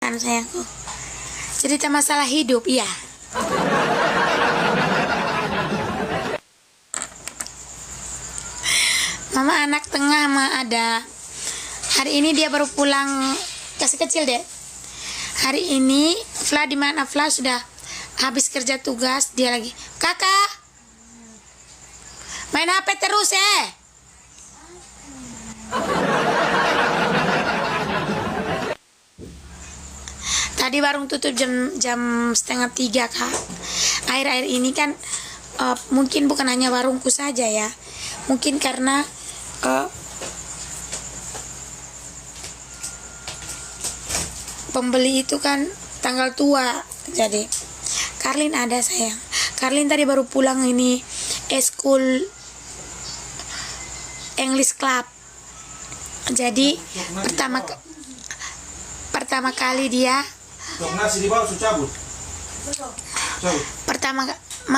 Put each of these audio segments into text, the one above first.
menceritakan sayangku. Cerita masalah hidup, iya. Mama anak tengah mah ada. Hari ini dia baru pulang, kasih kecil deh. Hari ini Fla di mana? Fla sudah habis kerja tugas, dia lagi. Kakak, main HP terus Tadi warung tutup jam setengah 3 kak. Akhir-akhir ini kan mungkin bukan hanya warungku saja ya. Mungkin karena pembeli itu kan tanggal tua. Jadi Karlin ada sayang. Karlin tadi baru pulang ini school English Club. Jadi pertama kali dia pertama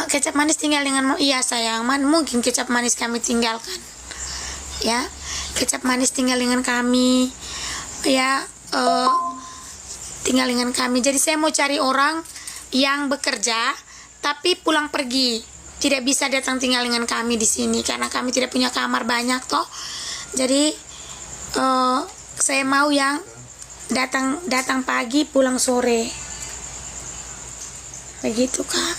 kecap manis tinggal dengan iya sayang, mungkin kecap manis kami tinggalkan ya, kecap manis tinggal dengan kami ya, tinggal dengan kami. Jadi saya mau cari orang yang bekerja tapi pulang pergi, tidak bisa datang tinggal dengan kami di sini karena kami tidak punya kamar banyak toh. Jadi saya mau yang datang pagi pulang sore, begitu kak.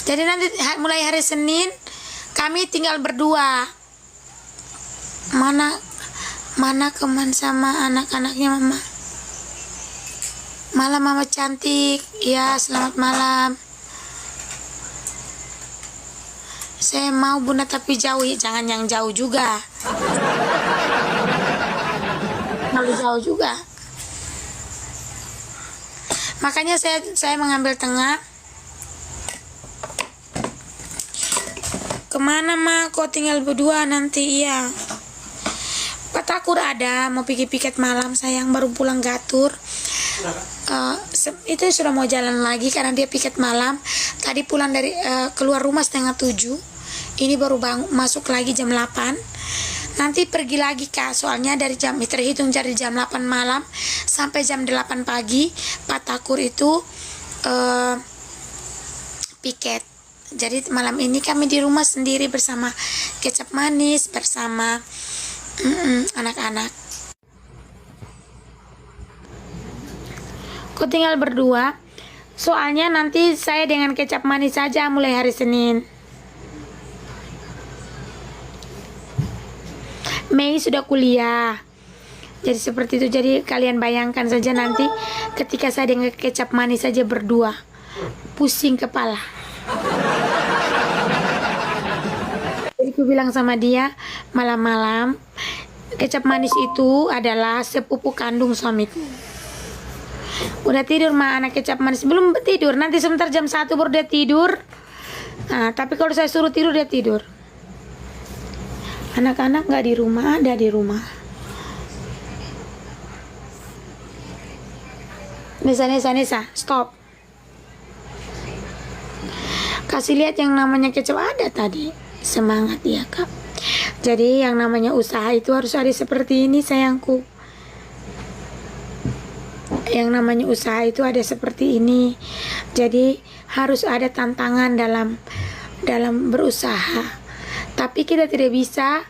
Jadi nanti mulai hari Senin kami tinggal berdua. Mana Keman sama anak-anaknya mama. Malam mama cantik ya, selamat malam. Saya mau bunda tapi jauh ya, jangan yang jauh juga. Terlalu jauh juga. Makanya saya mengambil tengah. Kemana mah kau tinggal berdua nanti? Iya. Pak Takur ada mau pergi piket malam sayang, baru pulang Gatur. Itu sudah mau jalan lagi karena dia piket malam. Tadi pulang dari keluar rumah setengah 7. Ini baru masuk lagi jam 8. Nanti pergi lagi kak, soalnya dari jam terhitung dari jam 8 malam sampai jam 8 pagi Pak Takur itu piket. Jadi malam ini kami di rumah sendiri bersama kecap manis, bersama anak-anak. Aku tinggal berdua, soalnya nanti saya dengan kecap manis saja mulai hari Senin. Mei sudah kuliah, jadi seperti itu. Jadi kalian bayangkan saja nanti ketika saya dengan kecap manis saja berdua, pusing kepala. Jadi aku bilang sama dia malam-malam, kecap manis itu adalah sepupu kandung suamiku. Udah tidur mah anak kecap manis, belum tidur, nanti sebentar jam 1 baru dia tidur. Nah, tapi kalau saya suruh tidur dia tidur. Anak-anak nggak di rumah, ada di rumah. Nesa, stop. Kasih lihat yang namanya kecap ada tadi. Semangat ya kak. Jadi yang namanya usaha itu harus ada seperti ini sayangku. Yang namanya usaha itu ada seperti ini. Jadi harus ada tantangan dalam berusaha. Tapi kita tidak bisa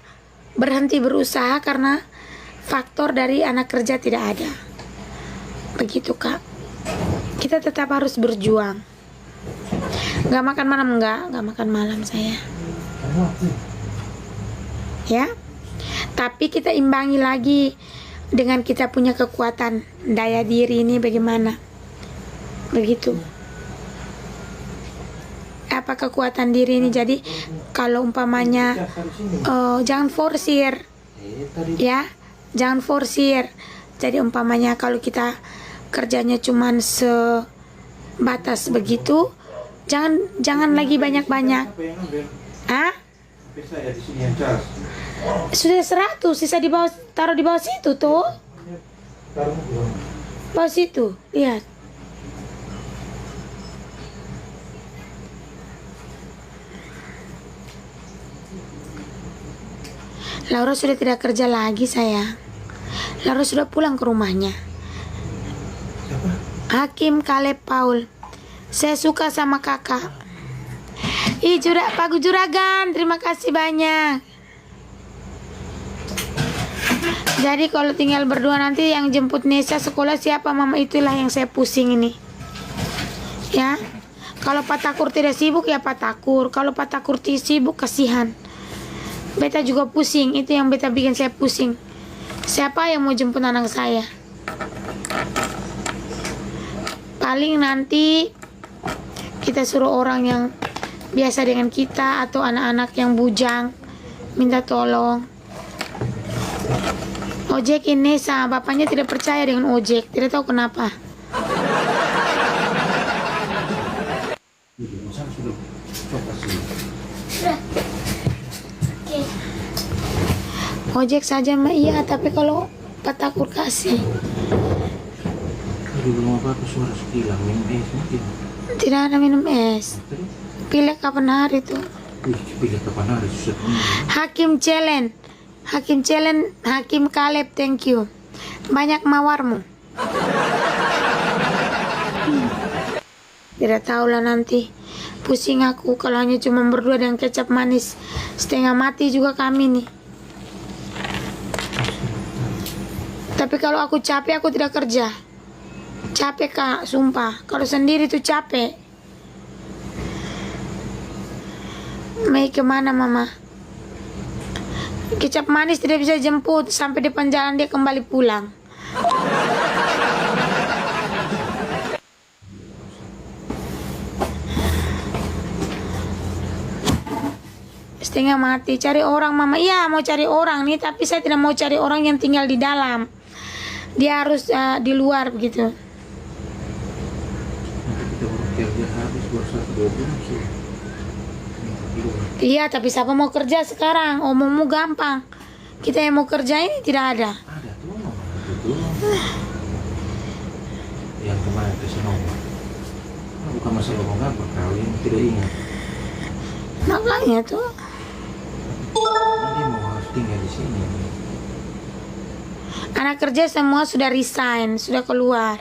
berhenti berusaha karena faktor dari anak kerja tidak ada. Begitu kak. Kita tetap harus berjuang. Gak makan malam, gak makan malam saya. Ya. Tapi kita imbangi lagi dengan kita punya kekuatan daya diri ini bagaimana. Begitu. Apa kekuatan diri ini. Jadi kalau umpamanya jangan forsir ya, jangan forsir. Jadi umpamanya kalau kita kerjanya cuman sebatas begitu, jangan lagi banyak-banyak. Sudah 100, sisa di bawah, taruh di bawah situ tuh, bawah situ, lihat. Laura sudah tidak kerja lagi sayang. Laura sudah pulang ke rumahnya. Siapa? Hakim Caleb Paul. Saya suka sama kakak. Ih, Pak Juragan, terima kasih banyak. Jadi kalau tinggal berdua nanti yang jemput Nesa sekolah siapa mama, itulah yang saya pusing ini. Ya. Kalau Pak Takur tidak sibuk ya Pak Takur. Kalau Pak Takur sibuk kasihan. Beta juga pusing, itu yang beta bikin saya pusing. Siapa yang mau jemput anak saya? Paling nanti kita suruh orang yang biasa dengan kita atau anak-anak yang bujang minta tolong. Ojek ini sama bapaknya tidak percaya dengan ojek, tidak tahu kenapa. Ojek saja mah iya, tapi kalau Pak Takur kasih. Di rumah apa suara sekilang minum es mungkin. Tidak ada minum es. Pilih kapan hari tuh? Pilih kapan hari susah. Hakim Celen, Hakim Caleb, thank you. Banyak mawarmu. Tidak tahu lah nanti. Pusing aku kalau hanya cuma berdua dengan kecap manis. Setengah mati juga kami nih. Tapi kalau aku capek aku tidak kerja. Capek kak, sumpah. Kalau sendiri tuh capek. Mei kemana mama? Kecap manis tidak bisa jemput. Sampai depan jalan dia kembali pulang. Setengah mati. Cari orang mama. Iya mau cari orang nih. Tapi saya tidak mau cari orang yang tinggal di dalam. Dia harus di luar begitu. Kita baru kerja habis baru 1-2 bulan sih. Iya, tapi siapa mau kerja sekarang? Omongmu gampang. Kita yang mau kerja ini tidak ada. Ada tuh, itu tuh. Yang kemarin ke Sonoma. Bukan masalah mau nggak berkawin, tidak ingat. Makanya tuh. Dia mau harus tinggal di sini. Anak kerja semua sudah resign, sudah keluar.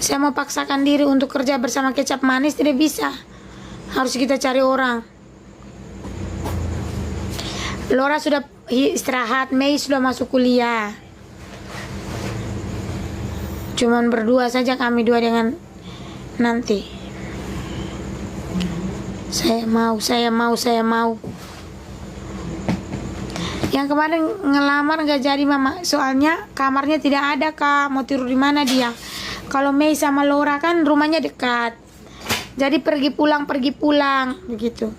Saya mau paksakan diri untuk kerja bersama kecap manis tidak bisa. Harus kita cari orang. Laura sudah istirahat, Mei sudah masuk kuliah. Cuman berdua saja kami dua dengan nanti. Saya mau. Yang kemarin ngelamar nggak jadi mama, soalnya kamarnya tidak ada kak. Mau tidur di mana dia? Kalau Mei sama Laura kan rumahnya dekat, jadi pergi pulang begitu.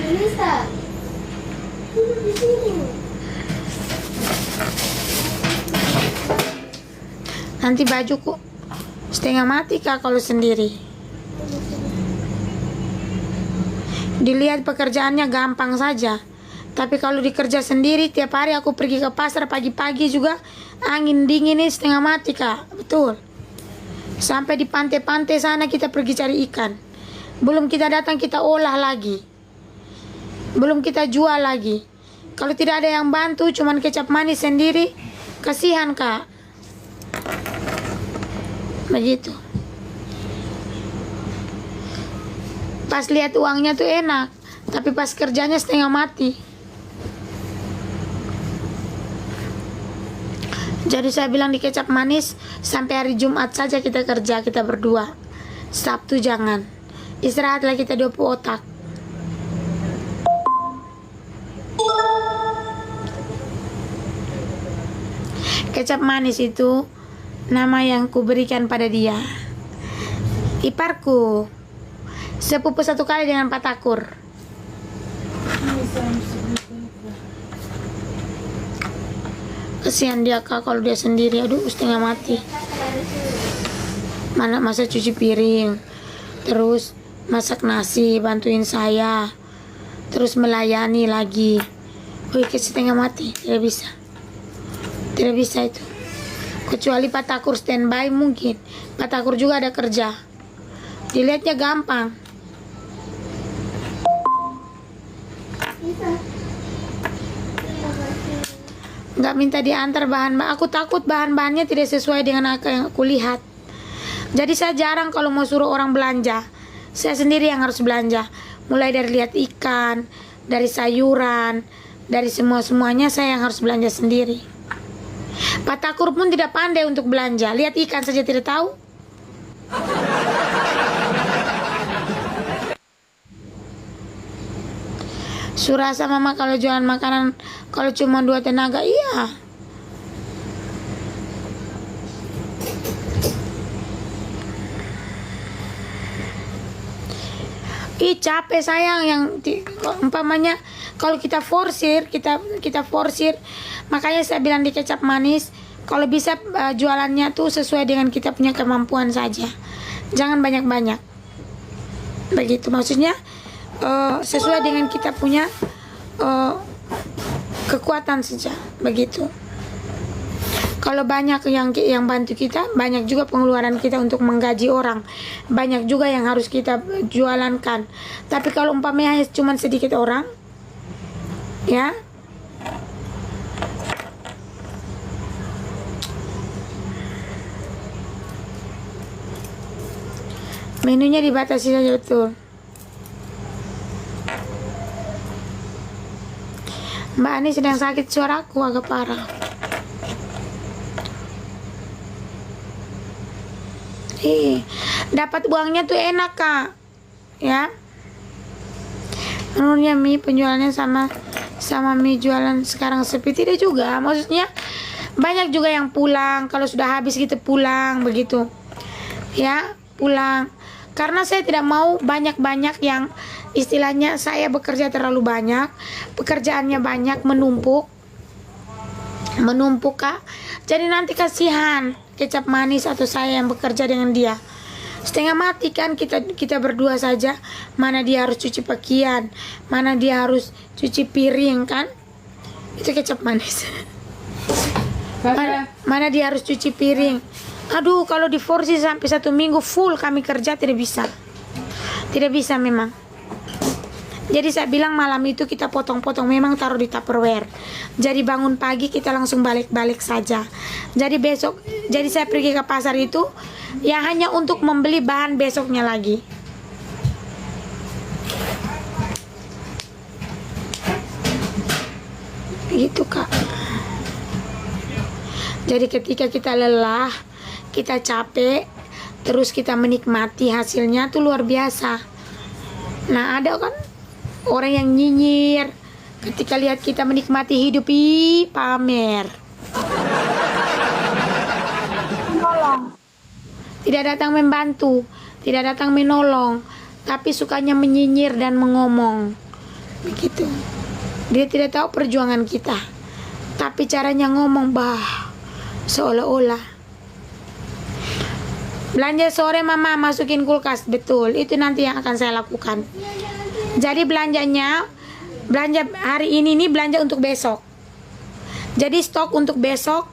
Lisa, duduk di sini. Nanti bajuku setengah mati kak kalau sendiri. Dilihat pekerjaannya gampang saja, tapi kalau dikerja sendiri tiap hari aku pergi ke pasar pagi-pagi juga angin dingin ini setengah mati kak, betul. Sampai di pantai-pantai sana kita pergi cari ikan. Belum kita datang kita olah lagi. Belum kita jual lagi. Kalau tidak ada yang bantu cuman kecap manis sendiri, kasihan kak. Begitu. Pas lihat uangnya tuh enak, tapi pas kerjanya setengah mati. Jadi saya bilang di kecap manis sampai hari Jumat saja kita kerja, kita berdua. Sabtu jangan. Istirahatlah kita 20 otak. Kecap manis itu nama yang kuberikan pada dia. Iparku. Sepupu satu kali dengan Pak Takur. Kasihan dia kak kalau dia sendiri. Aduh setengah mati. Mana masa cuci piring, terus masak nasi, bantuin saya, terus melayani lagi. Wih setengah mati. Tidak bisa itu. Kecuali Pak Takur standby mungkin. Pak Takur juga ada kerja. Dilihatnya gampang. Bisa. Terima kasih. Nggak minta diantar bahan. Aku takut bahan-bahannya tidak sesuai dengan apa yang aku lihat. Jadi saya jarang kalau mau suruh orang belanja. Saya sendiri yang harus belanja. Mulai dari lihat ikan, dari sayuran, dari semua-semuanya saya yang harus belanja sendiri. Pak Takur pun tidak pandai untuk belanja. Lihat ikan saja tidak tahu. Surasa mama kalau jualan makanan kalau cuma 2 tenaga, iya. Ih capek sayang yang umpamanya kalau kita forsir, kita forsir. Makanya saya bilang di kecap manis kalau bisa jualannya tuh sesuai dengan kita punya kemampuan saja. Jangan banyak-banyak. Begitu maksudnya. Sesuai dengan kita punya kekuatan saja, begitu. Kalau banyak yang bantu kita, banyak juga pengeluaran kita untuk menggaji orang, banyak juga yang harus kita jualankan. Tapi kalau umpamanya cuma sedikit orang, ya, menunya dibatasi saja betul. Mbak Ani sedang sakit, suaraku agak parah. Dapat uangnya tuh enak kak, ya. Menurutnya mie penjualannya sama mie jualan sekarang sepi tidak juga. Maksudnya banyak juga yang pulang kalau sudah habis gitu pulang begitu, ya pulang. Karena saya tidak mau banyak-banyak yang istilahnya saya bekerja terlalu banyak, pekerjaannya banyak, menumpuk kak. Jadi nanti kasihan kecap manis atau saya yang bekerja dengan dia. Setengah mati kan kita berdua saja. Mana dia harus cuci pakaian, mana dia harus cuci piring kan? Itu kecap manis. Mana dia harus cuci piring. Aduh, kalau diforsi sampai 1 minggu full kami kerja tidak bisa. Tidak bisa memang. Jadi saya bilang malam itu kita potong-potong, memang taruh di Tupperware. Jadi bangun pagi kita langsung balik-balik saja. Jadi besok, jadi saya pergi ke pasar itu ya hanya untuk membeli bahan besoknya lagi. Gitu kak. Jadi ketika kita lelah, kita capek, terus kita menikmati hasilnya tuh luar biasa. Nah ada kan orang yang nyinyir ketika lihat kita menikmati hidup, pamer. Tidak datang membantu, tidak datang menolong, tapi sukanya menyinyir dan mengomong. Begitu. Dia tidak tahu perjuangan kita, tapi caranya ngomong seolah-olah. Belanja sore mama masukin kulkas, betul. Itu nanti yang akan saya lakukan. Jadi belanja hari ini nih belanja untuk besok. Jadi stok untuk besok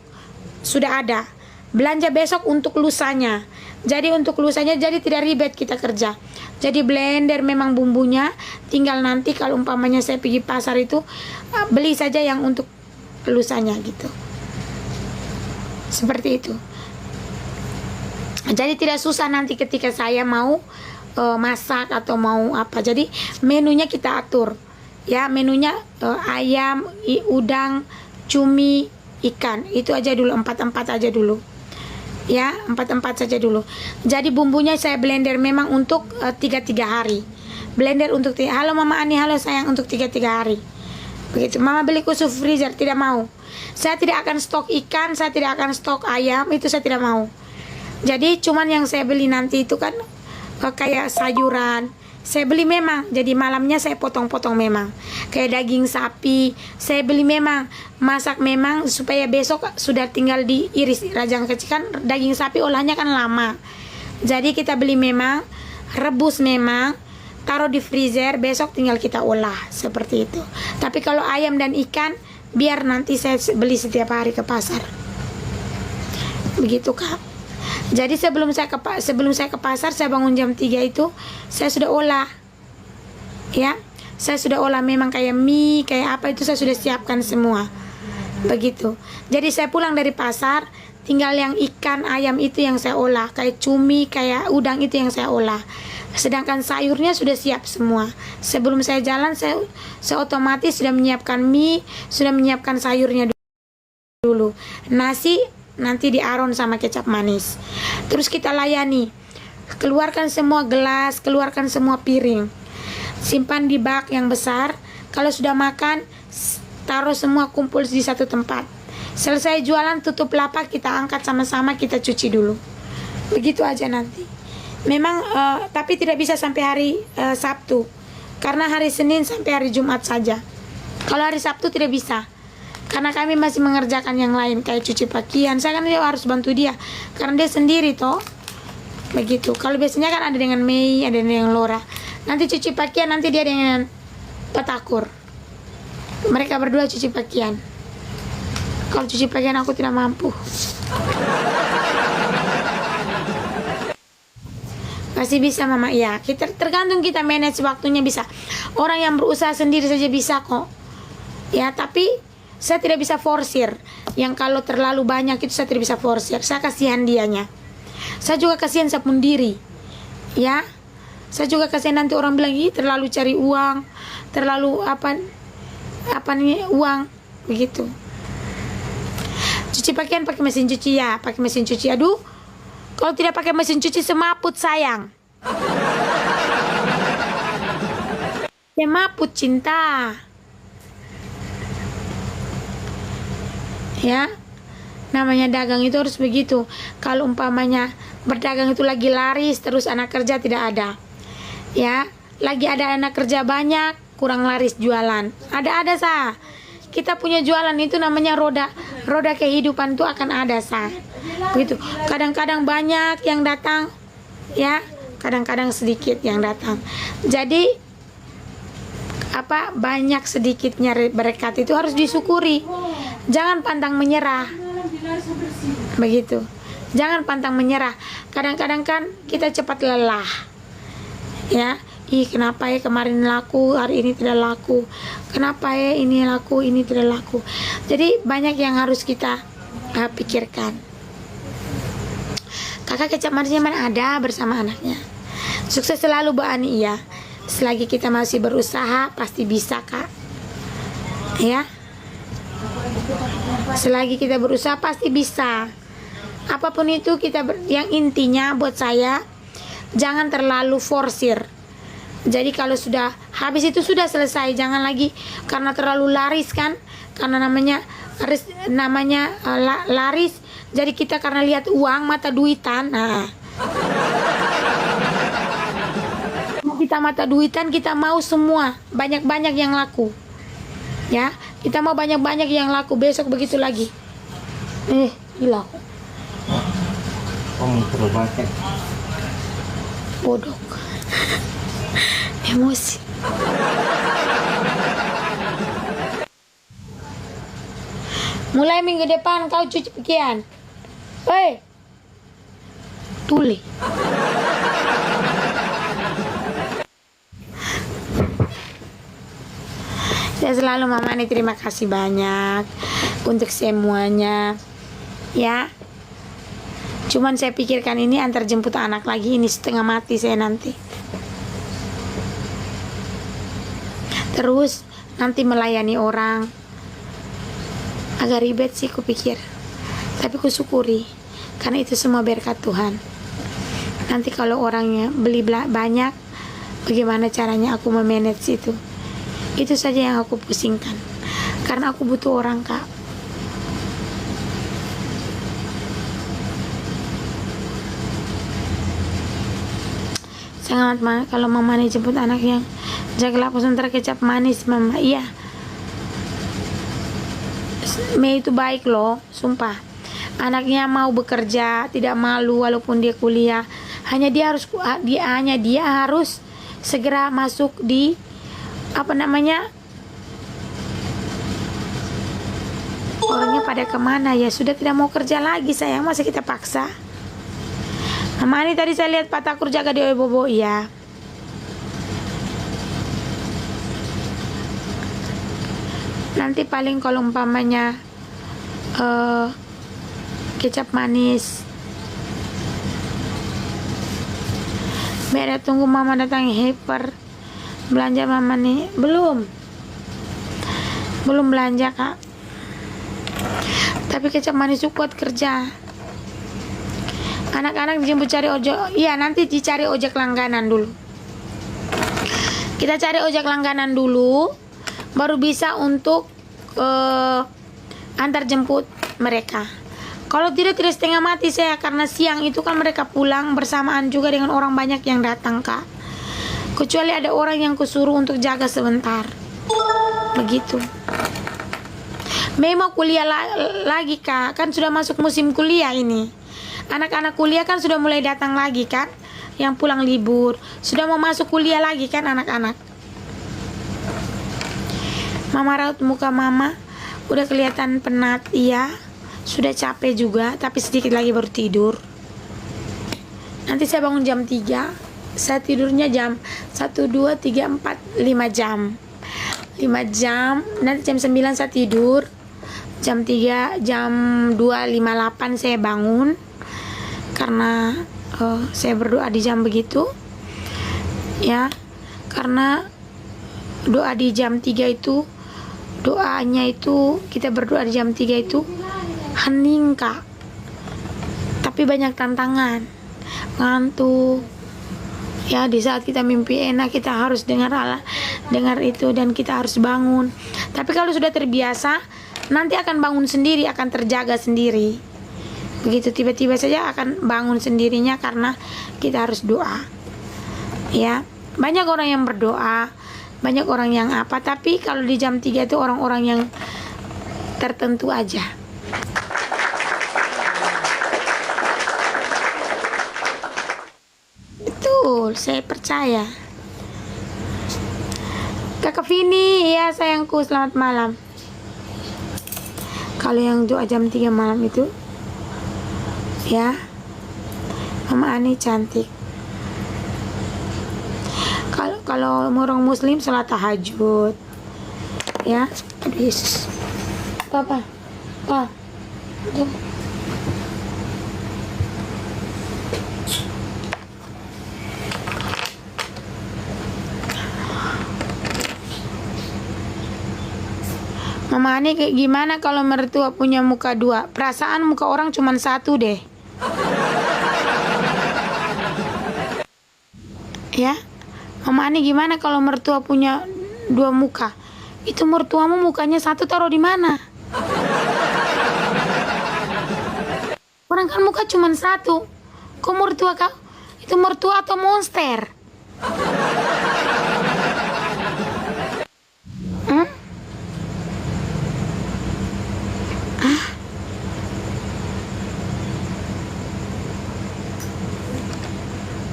sudah ada. Belanja besok untuk lusanya. Jadi untuk lusanya jadi tidak ribet kita kerja. Jadi blender memang bumbunya, tinggal nanti kalau umpamanya saya pergi pasar itu beli saja yang untuk lusanya gitu. Seperti itu. Jadi tidak susah nanti ketika saya mau masak atau mau apa. Jadi menunya kita atur. Ya, menunya ayam, udang, cumi, ikan. Itu aja dulu, 4 aja dulu. Ya, 4 saja dulu. Jadi bumbunya saya blender memang untuk 3 hari. Blender untuk halo Mama Ani, halo sayang, untuk 3 hari. Begitu. Mama beli khusus freezer, tidak mau. Saya tidak akan stok ikan, saya tidak akan stok ayam, itu saya tidak mau. Jadi cuman yang saya beli nanti itu kan kayak sayuran. Saya beli memang, jadi malamnya saya potong-potong memang. Kayak daging sapi, saya beli memang, masak memang supaya besok sudah tinggal diiris rajang kecil kan. Daging sapi olahnya kan lama. Jadi kita beli memang, rebus memang, taruh di freezer, besok tinggal kita olah seperti itu. Tapi kalau ayam dan ikan biar nanti saya beli setiap hari ke pasar. Begitu Kak. Jadi sebelum saya ke pasar, saya bangun jam 3 itu saya sudah olah. Ya. Saya sudah olah, memang kayak mie, kayak apa itu saya sudah siapkan semua. Begitu. Jadi saya pulang dari pasar, tinggal yang ikan, ayam itu yang saya olah, kayak cumi, kayak udang itu yang saya olah. Sedangkan sayurnya sudah siap semua. Sebelum saya jalan, saya otomatis sudah menyiapkan mie, sudah menyiapkan sayurnya dulu. Nasi nanti diaron sama kecap manis. Terus kita layani. Keluarkan semua gelas, keluarkan semua piring. Simpan di bak yang besar. Kalau sudah makan, taruh semua kumpul di satu tempat. Selesai jualan, tutup lapak, kita angkat sama-sama, kita cuci dulu. Begitu aja nanti. Memang tapi tidak bisa sampai hari Sabtu. Karena hari Senin sampai hari Jumat saja. Kalau hari Sabtu tidak bisa. Karena kami masih mengerjakan yang lain, kayak cuci pakaian. Saya kan dia harus bantu dia, karena dia sendiri toh. Begitu. Kalau biasanya kan ada dengan Mei, ada dengan Laura. Nanti cuci pakaian, nanti dia dengan Petakur. Mereka berdua cuci pakaian. Kalau cuci pakaian aku tidak mampu. Masih bisa Mama, iya. Kita tergantung kita manage waktunya bisa. Orang yang berusaha sendiri saja bisa kok. Ya, tapi saya tidak bisa forsir. Yang kalau terlalu banyak itu saya tidak bisa forsir. Saya kasihan dianya. Saya juga kasihan saya pun diri. Ya. Saya juga kasihan nanti orang bilang, "Ih, terlalu cari uang, terlalu apa nih uang." Begitu. Cuci pakaian pakai mesin cuci ya, pakai mesin cuci. Aduh. Kalau tidak pakai mesin cuci semaput sayang. Semaput cinta. Ya. Namanya dagang itu harus begitu. Kalau umpamanya berdagang itu lagi laris, terus anak kerja tidak ada. Ya, lagi ada anak kerja banyak, kurang laris jualan. Ada sah. Kita punya jualan itu namanya roda kehidupan itu akan ada sah. Begitu. Kadang-kadang banyak yang datang, ya, kadang-kadang sedikit yang datang. Jadi banyak sedikitnya berkat itu harus disyukuri. Jangan pantang menyerah. Begitu. Jangan pantang menyerah. Kadang-kadang kan kita cepat lelah. Ya, kenapa ya kemarin laku, hari ini tidak laku? Kenapa ya ini laku, ini tidak laku? Jadi banyak yang harus kita pikirkan. Kakak kecap manisnya mana ada bersama anaknya. Sukses selalu Bu Ani, ya. Selagi kita masih berusaha, pasti bisa Kak. Ya. Selagi kita berusaha pasti bisa. Apapun itu yang intinya buat saya, jangan terlalu forsir. Jadi kalau sudah habis itu sudah selesai, jangan lagi karena terlalu laris kan, karena namanya laris. Jadi kita karena lihat uang, mata duitan, kita mata duitan, kita mau semua banyak-banyak yang laku. Ya, kita mau banyak-banyak yang laku, besok begitu lagi. Gila. Terlalu banyak. Bodoh. Emosi. Mulai minggu depan kau cuci pakaian. Tuli. Saya selalu Mama Ani terima kasih banyak untuk semuanya. Ya. Cuman saya pikirkan ini antar jemput anak lagi, ini setengah mati saya nanti. Terus nanti melayani orang agak ribet sih kupikir. Tapi kusyukuri karena itu semua berkat Tuhan. Nanti kalau orangnya beli banyak, bagaimana caranya aku memanage itu? Itu saja yang aku pusingkan. Karena aku butuh orang Kak. Sangat kalau Mama Ani jemput anak yang jagalah sementara kecap manis Mama. Iya. Mei itu baik loh, sumpah. Anaknya mau bekerja, tidak malu walaupun dia kuliah. Hanya dia harus segera masuk di Orangnya pada kemana ya? Sudah tidak mau kerja lagi sayang, masa kita paksa? Mama Ani tadi saya lihat Pak Takur jaga di Bobo, iya. Nanti paling kalau umpamanya kecap manis, Beda tunggu mama datang hyper. Belanja mama nih belum belanja kak, tapi kecap manis kuat kerja. Anak-anak dijemput cari ojek. Iya, nanti dicari ojek langganan dulu. Kita cari ojek langganan dulu, baru bisa untuk antar jemput mereka. Kalau tidak setengah mati saya, karena siang itu kan mereka pulang bersamaan juga dengan orang banyak yang datang kak. Kecuali ada orang yang kusuruh untuk jaga sebentar. Begitu. Memang kuliah lagi kak, kan sudah masuk musim kuliah ini. Anak-anak kuliah kan sudah mulai datang lagi kan, yang pulang libur. Sudah mau masuk kuliah lagi kan anak-anak. Mama raut muka mama, udah kelihatan penat, iya. Sudah capek juga, tapi sedikit lagi baru tidur. Nanti saya bangun jam 3. Saya tidurnya jam 1, 2, 3, 4, 5 jam. 5 jam, nanti jam 9 saya tidur. Jam 3, jam 2.58 saya bangun. Karena saya berdoa di jam begitu. Ya, karena doa di jam 3 itu, doanya itu, kita berdoa di jam 3 itu hening kak, tapi banyak tantangan, ngantuk ya. Di saat kita mimpi enak, kita harus dengar itu dan kita harus bangun. Tapi kalau sudah terbiasa, nanti akan bangun sendiri, akan terjaga sendiri. Begitu tiba-tiba saja akan bangun sendirinya, karena kita harus doa ya. Banyak orang yang berdoa, banyak orang yang apa, tapi kalau di jam 3 itu orang-orang yang tertentu aja. Betul, saya percaya. Kakak Vini, ya sayangku, selamat malam. Kalau yang doa jam 3 malam itu, ya, Mama Ani cantik. Kalau orang muslim salat tahajud, ya. Aduh Yesus. Papa. Mama Ani kayak gimana kalau mertua punya muka 2? Perasaan muka orang cuma 1 deh. Ya, Mama Ani gimana kalau mertua punya 2 muka? Itu mertuamu mukanya 1 taruh di mana? Orang kan muka cuma 1. Kok mertua kau? Itu mertua atau monster?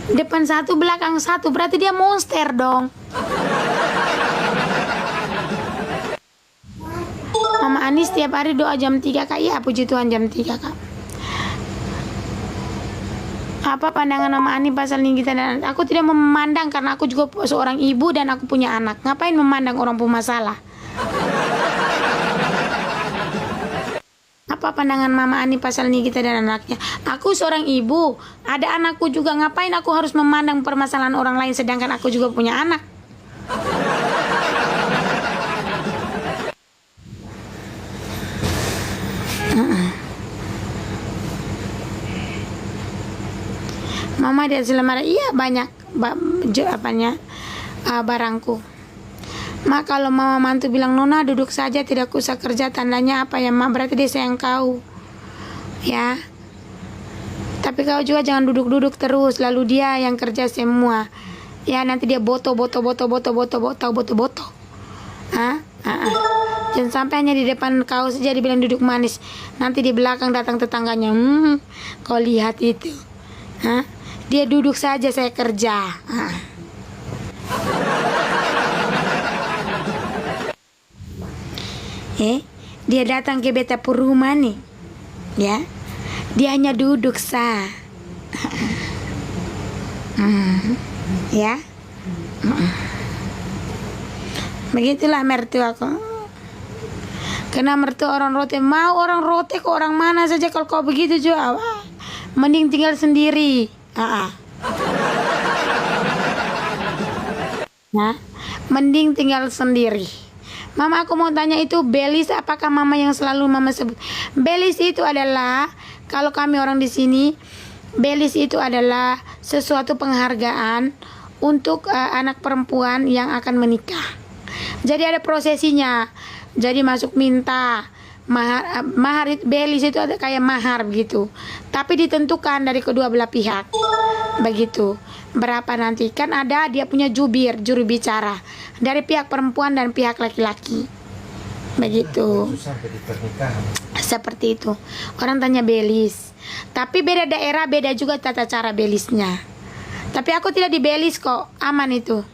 Depan 1, belakang 1, berarti dia monster dong. Mama Ani setiap hari doa jam 3 kak. Iya, puji Tuhan jam 3 kak. Apa pandangan Mama Ani pasal kita dan aku tidak memandang, karena aku juga seorang ibu dan aku punya anak. Ngapain memandang orang punya masalah? Apa pandangan Mama Ani pasal kita dan anaknya? Aku seorang ibu, ada anakku juga. Ngapain aku harus memandang permasalahan orang lain sedangkan aku juga punya anak? Mama dia selamanya, iya banyak barangku. Mak, kalau mama mantu bilang Nona duduk saja tidak usah kerja, tandanya apa ya mak? Berarti dia sayang kau ya. Tapi kau juga jangan duduk-duduk terus, lalu dia yang kerja semua ya. Nanti dia boto. Jangan sampai hanya di depan kau saja dibilang duduk manis, nanti di belakang datang tetangganya, kau lihat itu, dia duduk saja saya kerja. dia datang ke beta pu rumah nih, ya, dia hanya duduk sah. Ya, begitulah mertuaku. Karena mertua orang rote, mau orang rote ke orang mana saja kalau kau begitu juga, mending tinggal sendiri. Nah, mending tinggal sendiri. Mama, aku mau tanya, itu belis apakah mama yang selalu mama sebut? Belis itu adalah, kalau kami orang di sini, belis itu adalah sesuatu penghargaan untuk anak perempuan yang akan menikah. Jadi ada prosesinya. Jadi masuk minta mahar itu, belis itu ada kayak mahar begitu. Tapi ditentukan dari kedua belah pihak. Begitu. Berapa nanti? Kan ada dia punya jubir, juru bicara dari pihak perempuan dan pihak laki-laki. Begitu. Sampai di pernikahan. Seperti itu. Orang tanya belis. Tapi beda daerah, beda juga tata cara belisnya. Tapi aku tidak di belis kok, aman itu.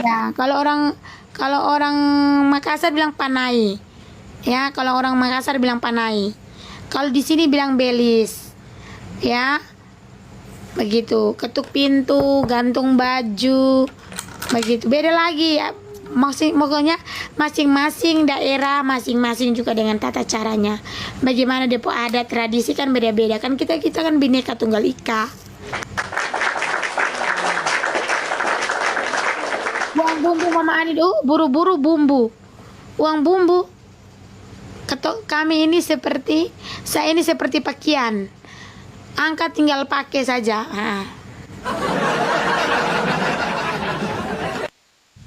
Ya, kalau orang Makassar bilang panai. Ya, kalau orang Makassar bilang panai. Kalau di sini bilang belis. Ya. Begitu, ketuk pintu, gantung baju. Begitu. Beda lagi ya. Pokoknya masing-masing daerah, masing-masing juga dengan tata caranya. Bagaimana depo adat tradisi kan beda-beda. Kan kita kan Bhinneka Tunggal Ika. Uang bumbu Mama Ani, buru-buru bumbu. Uang bumbu. Kami ini seperti, saya ini seperti pakaian. Angkat tinggal pakai saja.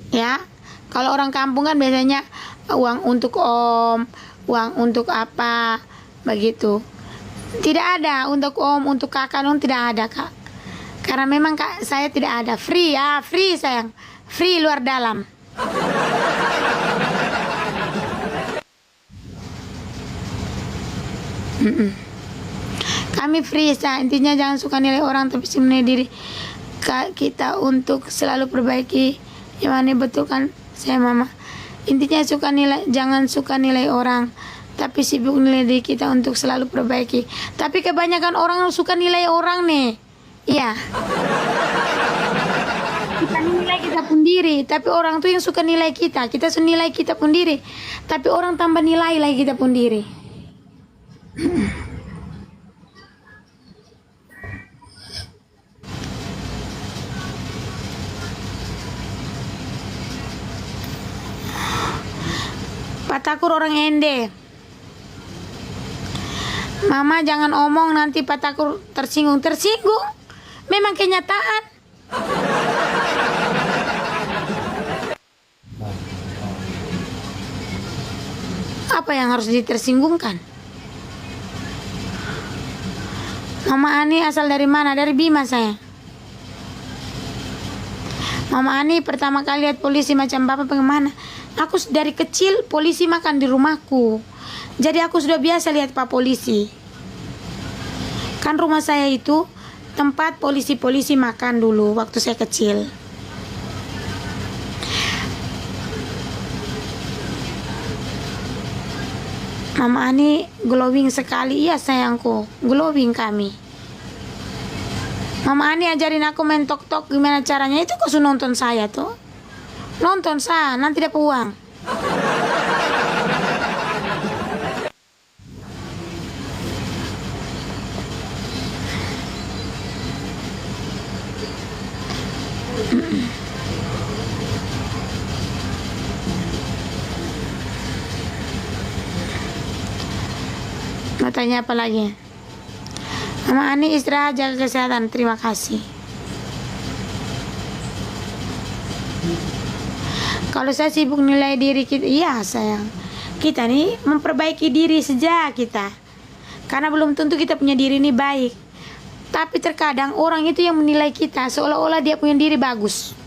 Ya, kalau orang kampung kan biasanya uang untuk om, uang untuk apa, begitu. Tidak ada untuk om, untuk kakak, tidak ada kak. Karena memang kak saya tidak ada free ya, free sayang. Free luar dalam. Kami free, intinya jangan suka nilai orang tapi menilai diri kita untuk selalu perbaiki. Yang betul kan saya mama. Intinya jangan suka nilai orang tapi sibuk nilai diri kita untuk selalu perbaiki. Tapi kebanyakan orang suka nilai orang nih. Iya. Kita nilai kita pun diri, tapi orang tuh yang suka nilai kita. Kita nilai kita pun diri, tapi orang tambah nilai lagi kita pun diri. Pak Takur orang Ende. Mama jangan omong nanti Pak Takur tersinggung. Tersinggung. Memang kenyataan. Apa yang harus ditersinggungkan? Mama Ani asal dari mana? Dari Bima saya. Mama Ani pertama kali lihat polisi macam bapak bagaimana? Aku dari kecil polisi makan di rumahku. Jadi aku sudah biasa lihat Pak polisi. Kan rumah saya itu tempat polisi-polisi makan dulu waktu saya kecil. Mama Ani glowing sekali. Iya sayangku, glowing kami. Mama Ani ajarin aku main tok-tok gimana caranya. Itu kok nonton saya tuh. Nonton saya, nanti dapat uang. Mau tanya apa lagi? Mama Ani istirahat, jaga kesehatan. Terima kasih. Kalau saya sibuk nilai diri kita, iya sayang. Kita nih memperbaiki diri saja kita. Karena belum tentu kita punya diri ini baik. Tapi terkadang orang itu yang menilai kita seolah-olah dia punya diri bagus.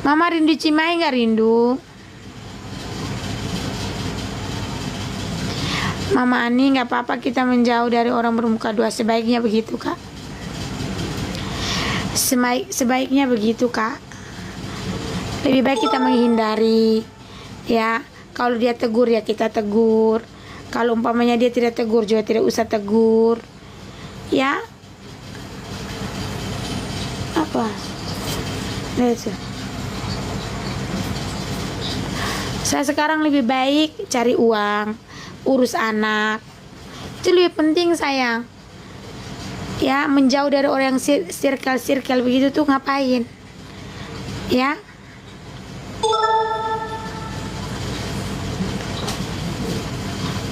Mama rindu Cimahi nggak rindu? Mama Ani nggak apa-apa kita menjauh dari orang bermuka dua, sebaiknya begitu kak. Sebaiknya begitu, Kak. Lebih baik kita menghindari, ya. Kalau dia tegur ya kita tegur. Kalau umpamanya dia tidak tegur juga tidak usah tegur, ya. Apa? Saya sekarang lebih baik cari uang, urus anak. Itu lebih penting, sayang. Ya, menjauh dari orang yang circle begitu tuh ngapain? Ya.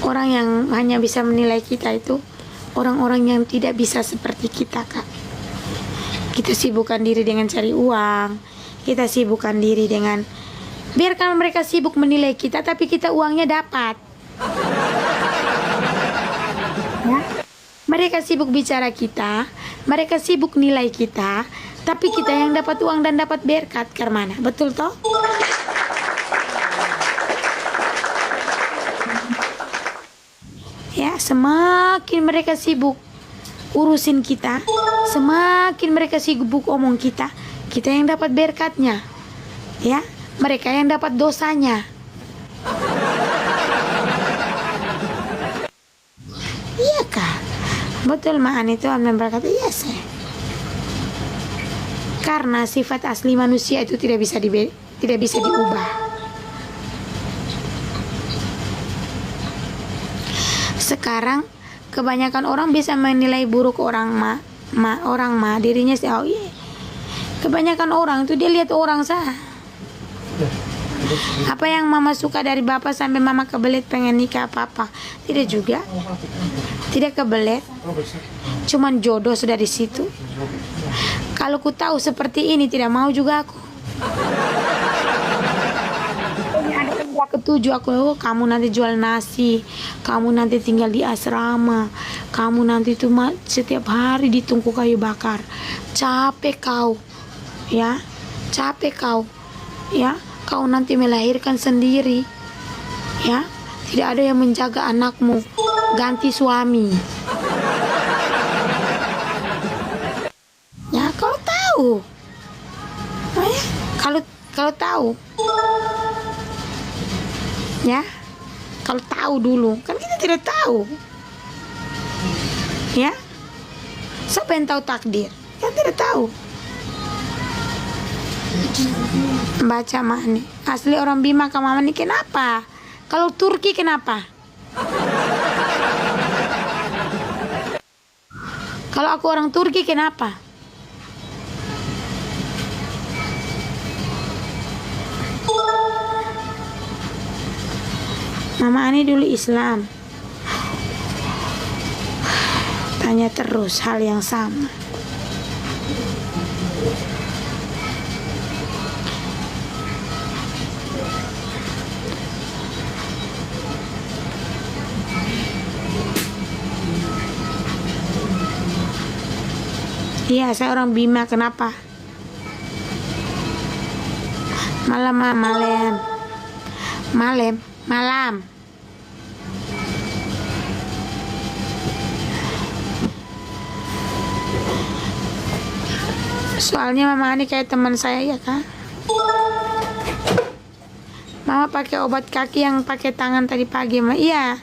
Orang yang hanya bisa menilai kita itu orang-orang yang tidak bisa seperti kita, Kak. Kita sibukkan diri dengan cari uang. Kita sibukkan diri dengan, biarkan mereka sibuk menilai kita, tapi kita uangnya dapat. Ya? Mereka sibuk bicara kita, mereka sibuk nilai kita, tapi kita yang dapat uang dan dapat berkat ke mana? Betul toh? Ya, semakin mereka sibuk urusin kita, semakin mereka sibuk omong kita, kita yang dapat berkatnya. Ya, mereka yang dapat dosanya. Iya kah? Betul, Maan, itu amin berkata iya sih. Karena sifat asli manusia itu tidak bisa diubah. Sekarang kebanyakan orang bisa menilai buruk orang dirinya sih. Oh iya. Kebanyakan orang itu dia lihat orang sah. Apa yang mama suka dari bapak sampai mama kebelet pengen nikah apa? Tidak juga. Tidak kebelet. Cuman jodoh sudah di situ. Kalau ku tahu seperti ini tidak mau juga aku. Ketujuh aku, kamu nanti jual nasi, kamu nanti tinggal di asrama, kamu nanti tuh setiap hari di tungku kayu bakar. Capek kau, ya, capek kau, ya, kau nanti melahirkan sendiri, ya, tidak ada yang menjaga anakmu, ganti suami. Ya, kau tahu, ya, kalau tahu. Ya, kalau tahu dulu, kan kita tidak tahu. Ya, siapa yang tahu takdir? Kan tidak tahu. Baca Mani, asli orang Bima ke Mama nih kenapa? Kalau Turki kenapa? Kalau aku orang Turki kenapa? Mama Ani dulu Islam. Tanya terus hal yang sama. Iya, saya orang Bima, kenapa? Malam. Soalnya Mama Ani kayak teman saya ya kak. Mama pakai obat kaki yang pakai tangan tadi pagi, Ma. Iya.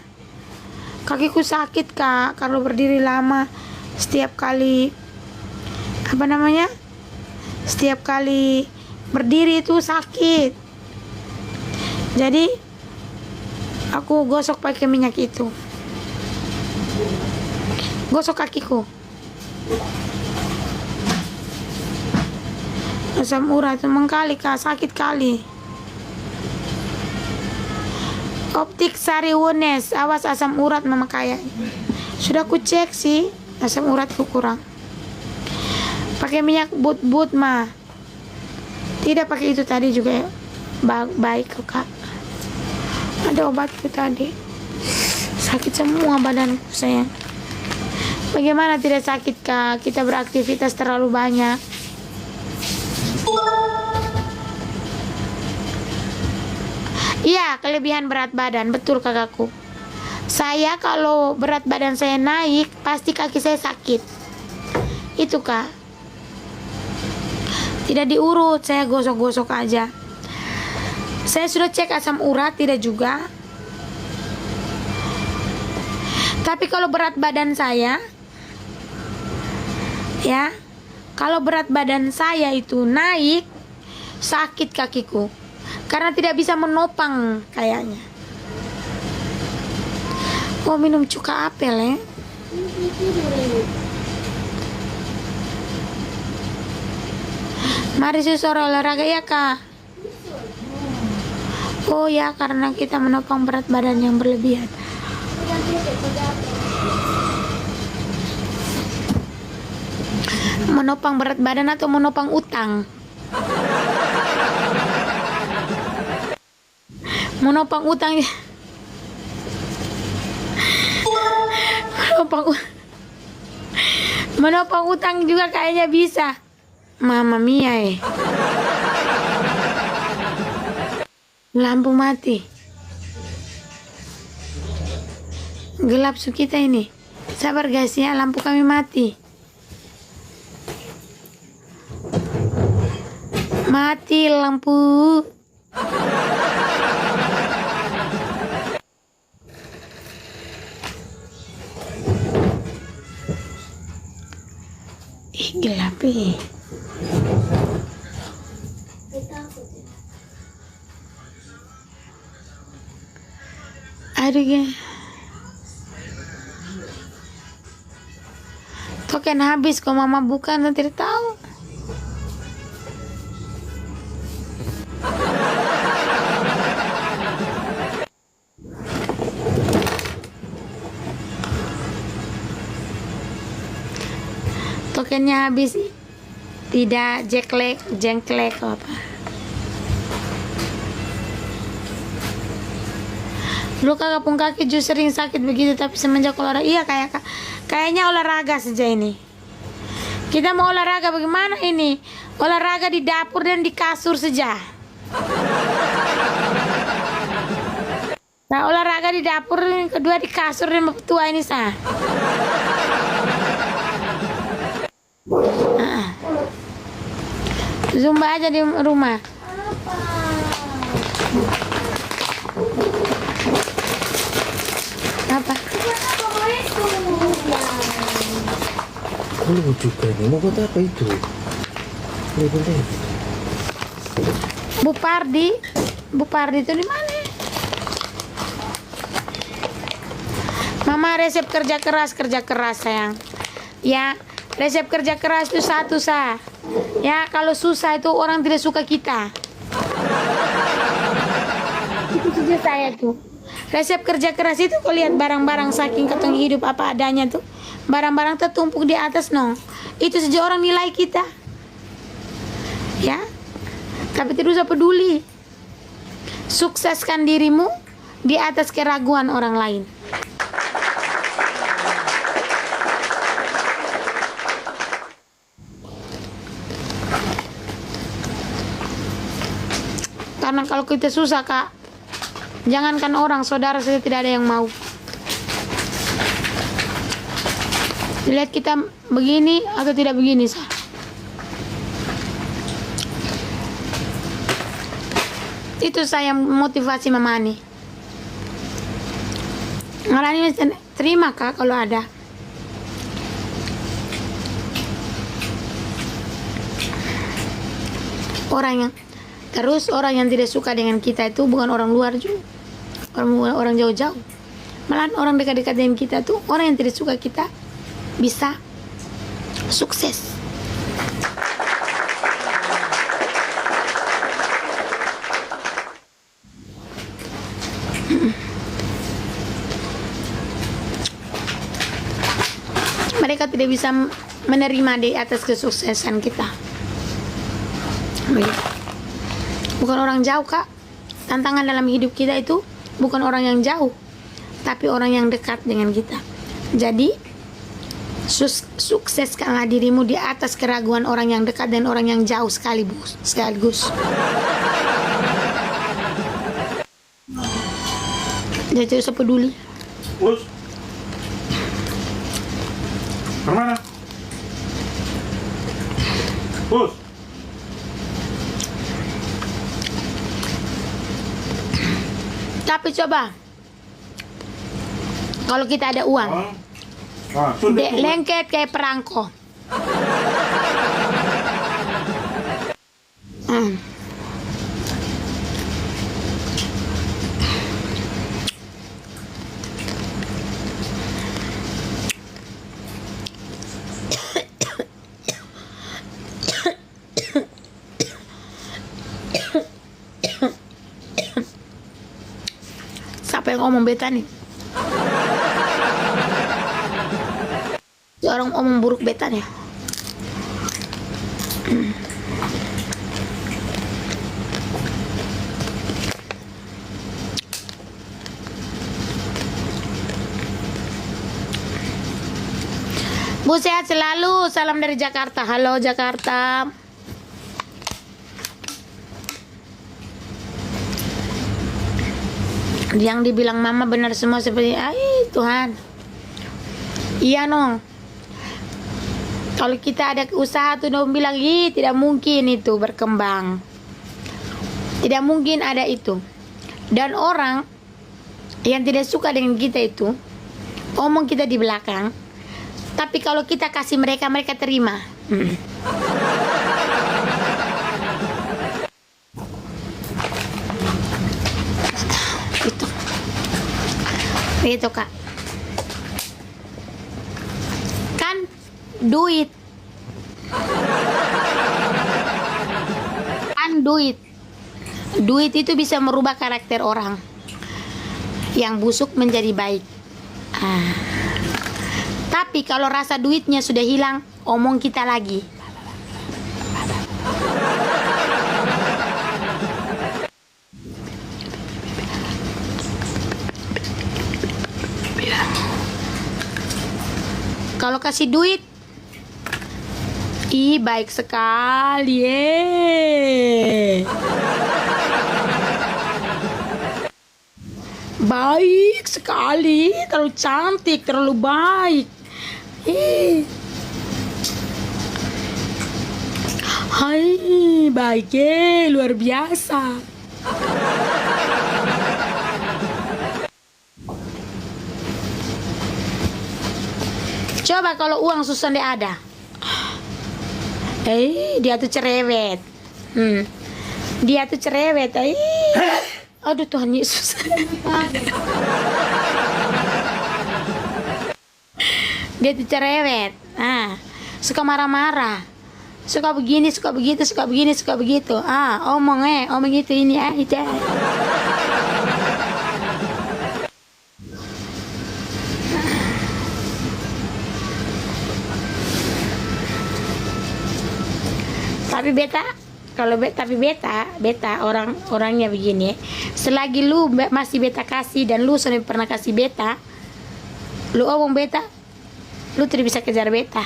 Kakiku sakit kak kalau berdiri lama. Setiap kali Setiap kali berdiri itu sakit. Jadi aku gosok pakai minyak itu. Gosok kakiku. Asam urat itu mengkali kak, sakit kali. Optik Sari Wones, awas asam urat mama kayak. Sudah ku cek sih, asam uratku kurang. Pakai minyak but mah. Tidak pakai itu tadi juga baik kak. Ada obatku tadi. Sakit semua badanku sayang. Bagaimana tidak sakit kak? Kita beraktivitas terlalu banyak. Iya, kelebihan berat badan, betul kakakku. Saya kalau berat badan saya naik, pasti kaki saya sakit. Itu kak. Tidak diurut, saya gosok-gosok aja. Saya sudah cek asam urat, tidak juga. Tapi kalau berat badan saya, ya, kalau berat badan saya itu naik, sakit kakiku. Karena tidak bisa menopang kayaknya. Oh, minum cuka apel ya. Mari sore olahraga ya kak. Oh ya, karena kita menopang berat badan yang berlebihan. Menopang berat badan atau menopang utang? Menopang utang. Menopang utang juga kayaknya bisa. Mama mia Lampu mati. Gelap su kita ini. Sabar guys ya, lampu kami mati. Mati lampu. Ih, gelap ih. Aduh ya. Token habis kok mama bukan, tidak tahu. Tokennya habis. Tidak jengklek apa. Lu kakak pun kaki justru sering sakit begitu, tapi semenjak olahraga, iya kayaknya olahraga saja ini. Kita mau olahraga bagaimana ini? Olahraga di dapur dan di kasur saja. Nah, olahraga di dapur, kedua di kasur dan tua ini sah. Zumba aja di rumah. Apa? Lu juga nih, mau buat apa itu? Bu Pardi itu di mana? Mama resep kerja keras sayang. Ya, resep kerja keras itu satu sah. Ya, kalau susah itu orang tidak suka kita. Itu saja saya tuh. Resep kerja keras itu kau lihat barang-barang saking ketong hidup apa adanya tuh. Barang-barang tertumpuk di atas no. Itu saja orang nilai kita. Ya. Tapi tidak usah peduli. Sukseskan dirimu di atas keraguan orang lain. Karena kalau kita susah kak, jangankan orang, saudara saja tidak ada yang mau. Lihat kita begini atau tidak begini sah. Itu saya motivasi Mama Ani. Ngarani terima kak kalau ada. Orang yang tidak suka dengan kita itu bukan orang luar juga, orang jauh-jauh. Malah orang dekat-dekat dengan kita tuh, orang yang tidak suka kita bisa sukses. Mereka tidak bisa menerima di atas kesuksesan kita. Bukan orang jauh kak. Tantangan dalam hidup kita itu bukan orang yang jauh, tapi orang yang dekat dengan kita. Jadi sukseskanlah dirimu di atas keraguan orang yang dekat dan orang yang jauh sekaligus. Jadi tidak usah peduli. Us, kemana? Us, Tapi coba kalau kita ada uang, lengket kayak perangko. Siapa yang ngomong beta nih? Orang omong buruk beta nih. Bu sehat selalu, salam dari Jakarta. Halo Jakarta. Yang dibilang mama benar semua seperti, ay Tuhan. Iya nong. Kalau kita ada usaha tuh dong bilang, ih tidak mungkin itu berkembang. Tidak mungkin ada itu. Dan orang yang tidak suka dengan kita itu omong kita di belakang. Tapi kalau kita kasih mereka, mereka terima. Itu Kak. Kan duit. Kan duit. Duit itu bisa merubah karakter orang. Yang busuk menjadi baik. Tapi kalau rasa duitnya sudah hilang, omong kita lagi. Kalau kasih duit, ih baik sekali baik sekali, terlalu cantik, terlalu baik. Hai, baik luar biasa. Coba kalau uang susah dia ada. Dia tuh cerewet. Dia tuh cerewet. Aduh Tuhan Yesus. Dia tuh cerewet. Suka marah-marah. Suka begini, suka begitu, suka begini, suka begitu. Omong itu ini itu. Tapi beta orangnya begini ya. Selagi lu masih beta kasih dan lu sudah pernah kasih beta, lu omong beta, lu tidak bisa kejar beta.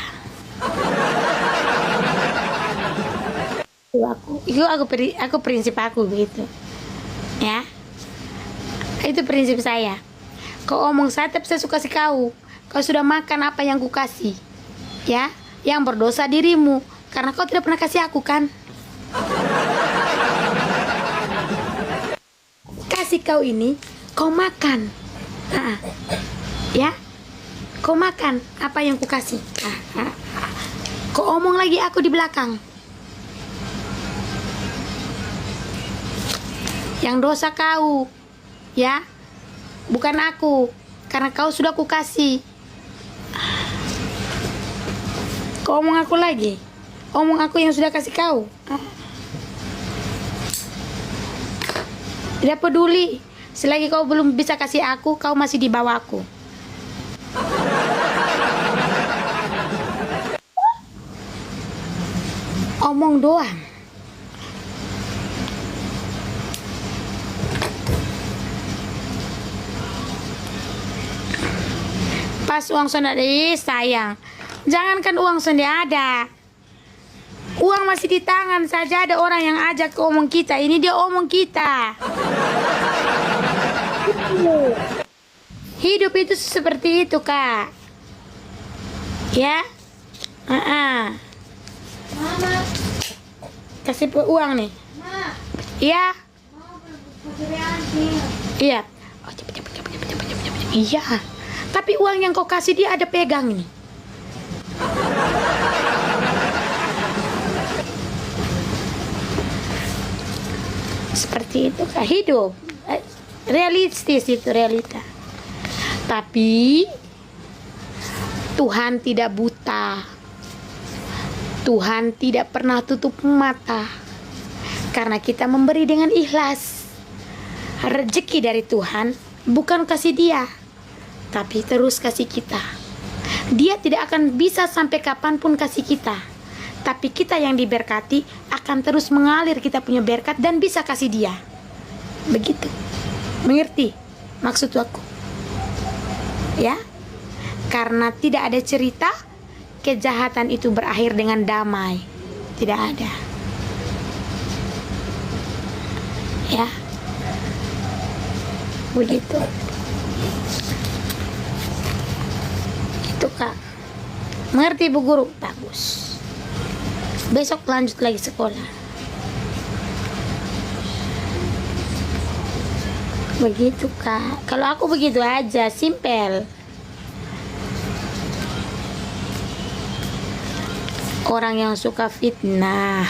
Aku prinsip aku begitu. Ya. Itu prinsip saya. Kau omong saya tapi saya suka kasih kau. Kau sudah makan apa yang ku kasih. Ya, yang berdosa dirimu. Karena kau tidak pernah kasih aku kan. Kasih kau ini, kau makan. Ya, kau makan apa yang ku kasih. Kau omong lagi aku di belakang. Yang dosa kau, ya, bukan aku. Karena kau sudah ku kasih. Kau omong aku lagi. Omong aku yang sudah kasih kau. Tidak peduli. Selagi kau belum bisa kasih aku, kau masih di bawah aku. Omong doang. Pas uang sudah ada, sayang. Jangankan uang sudah ada. Uang masih di tangan saja ada orang yang ajak ke omong kita. Ini dia omong kita. Hidup itu seperti itu, Kak. Ya. Mama. Kasih uang nih. Ma. Iya. Mau pakai anjing. Iya. Iya, tapi uang yang kau kasih dia ada pegang nih. Seperti itu kah hidup? Realistis itu realita. Tapi Tuhan tidak buta. Tuhan tidak pernah tutup mata. Karena kita memberi dengan ikhlas. Rezeki dari Tuhan bukan kasih dia, tapi terus kasih kita. Dia tidak akan bisa sampai kapanpun kasih kita, tapi kita yang diberkati akan terus mengalir kita punya berkat dan bisa kasih dia. Begitu. Mengerti maksud aku? Ya? Karena tidak ada cerita kejahatan itu berakhir dengan damai. Tidak ada. Ya. Begitu. Itu Kak. Mengerti Bu Guru? Bagus. Besok lanjut lagi sekolah. Begitu Kak. Kalau aku begitu aja, simpel. Orang yang suka fitnah,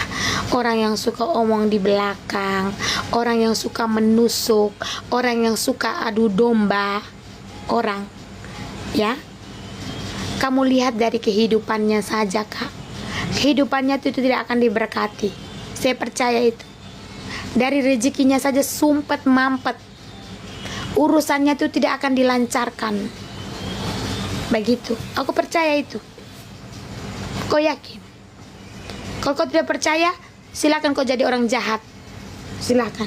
orang yang suka omong di belakang, orang yang suka menusuk, orang yang suka adu domba orang, ya. Kamu lihat dari kehidupannya saja Kak. Kehidupannya itu tidak akan diberkati. Saya percaya itu. Dari rezekinya saja sumpet mampet. Urusannya itu tidak akan dilancarkan. Begitu. Aku percaya itu. Kau yakin? Kalau kau tidak percaya, silakan kau jadi orang jahat. Silakan.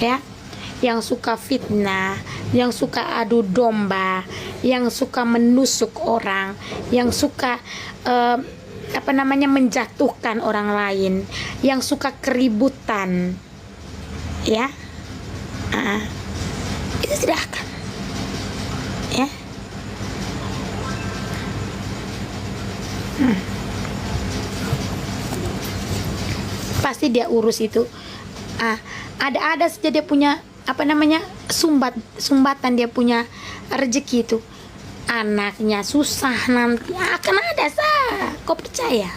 Ya. Yang suka fitnah, yang suka adu domba, yang suka menusuk orang, yang suka menjatuhkan orang lain, yang suka keributan. Ya. Itu tidak akan. Ya. Pasti dia urus itu. Ada saja dia punya sumbatan dia punya rezeki itu. Anaknya susah nanti akan ada kau percaya?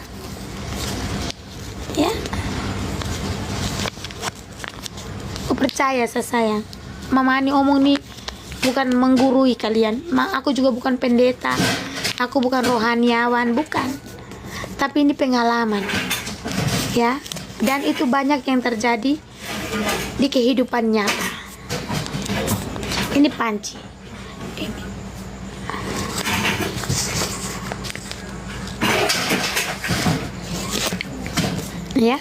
Ya. Kau percaya sayang? Mama Ani omong nih bukan menggurui kalian. Aku juga bukan pendeta. Aku bukan rohaniawan, bukan. Tapi ini pengalaman. Ya. Dan itu banyak yang terjadi di kehidupan nyata. Ini panci. Ini. Ya.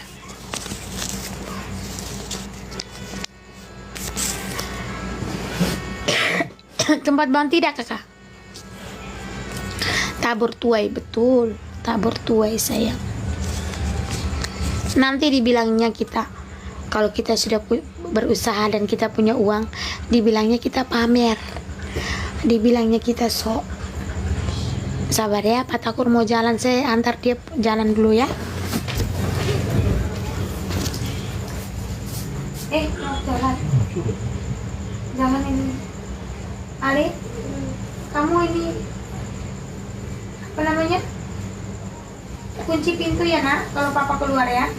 Tempat bang tidak Kakak? Tabur tuai, betul. Tabur tuai sayang. Nanti dibilangnya kita, kalau kita sudah berusaha dan kita punya uang, dibilangnya kita pamer, dibilangnya kita sok. Sabar ya, Pak Takur mau jalan, saya antar dia jalan dulu ya. Jalan. Jalan ini. Ali, kamu ini kunci pintu ya nak, kalau papa keluar ya.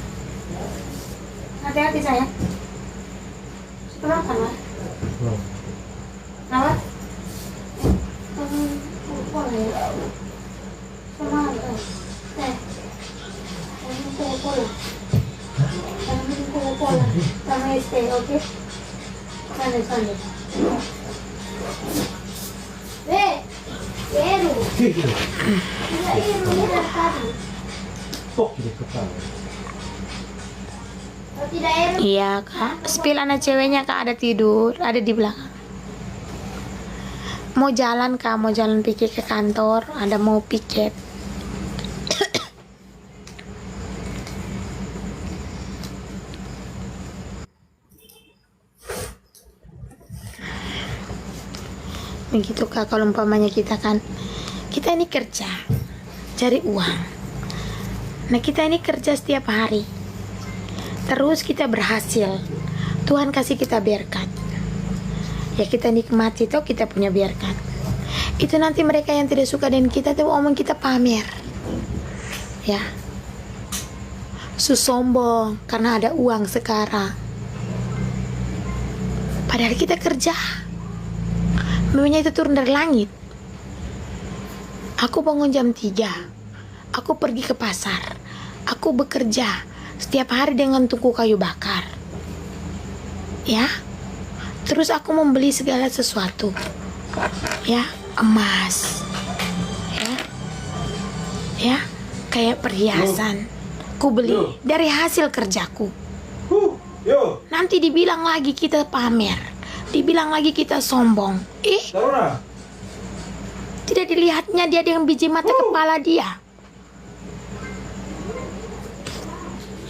Hati-hati sayang. Setelah kan lah. Rawat. Pola ya. Sama ada. Pola. Pola. Sama stay, oke? Sana. Eru. Iya Kak, spill anak ceweknya Kak ada tidur, ada di belakang. Mau jalan Kak, mau jalan pikir ke kantor, ada mau piket. Begitu Kak, kalau umpamanya kita ini kerja, cari uang. Nah kita ini kerja setiap hari, terus kita berhasil, Tuhan kasih kita berkat. ya kita nikmati tuh, kita punya biarkan. Itu nanti mereka yang tidak suka dengan kita tuh omong kita pamer, ya, sombong karena ada uang sekarang. Padahal kita kerja, memangnya itu turun dari langit. Aku bangun jam 3, aku pergi ke pasar, aku bekerja setiap hari dengan tungku kayu bakar, ya. Terus aku membeli segala sesuatu, ya, emas, ya, kayak perhiasan, ku beli dari hasil kerjaku. Nanti dibilang lagi kita pamer, dibilang lagi kita sombong. Tidak dilihatnya dia dengan biji mata kepala dia.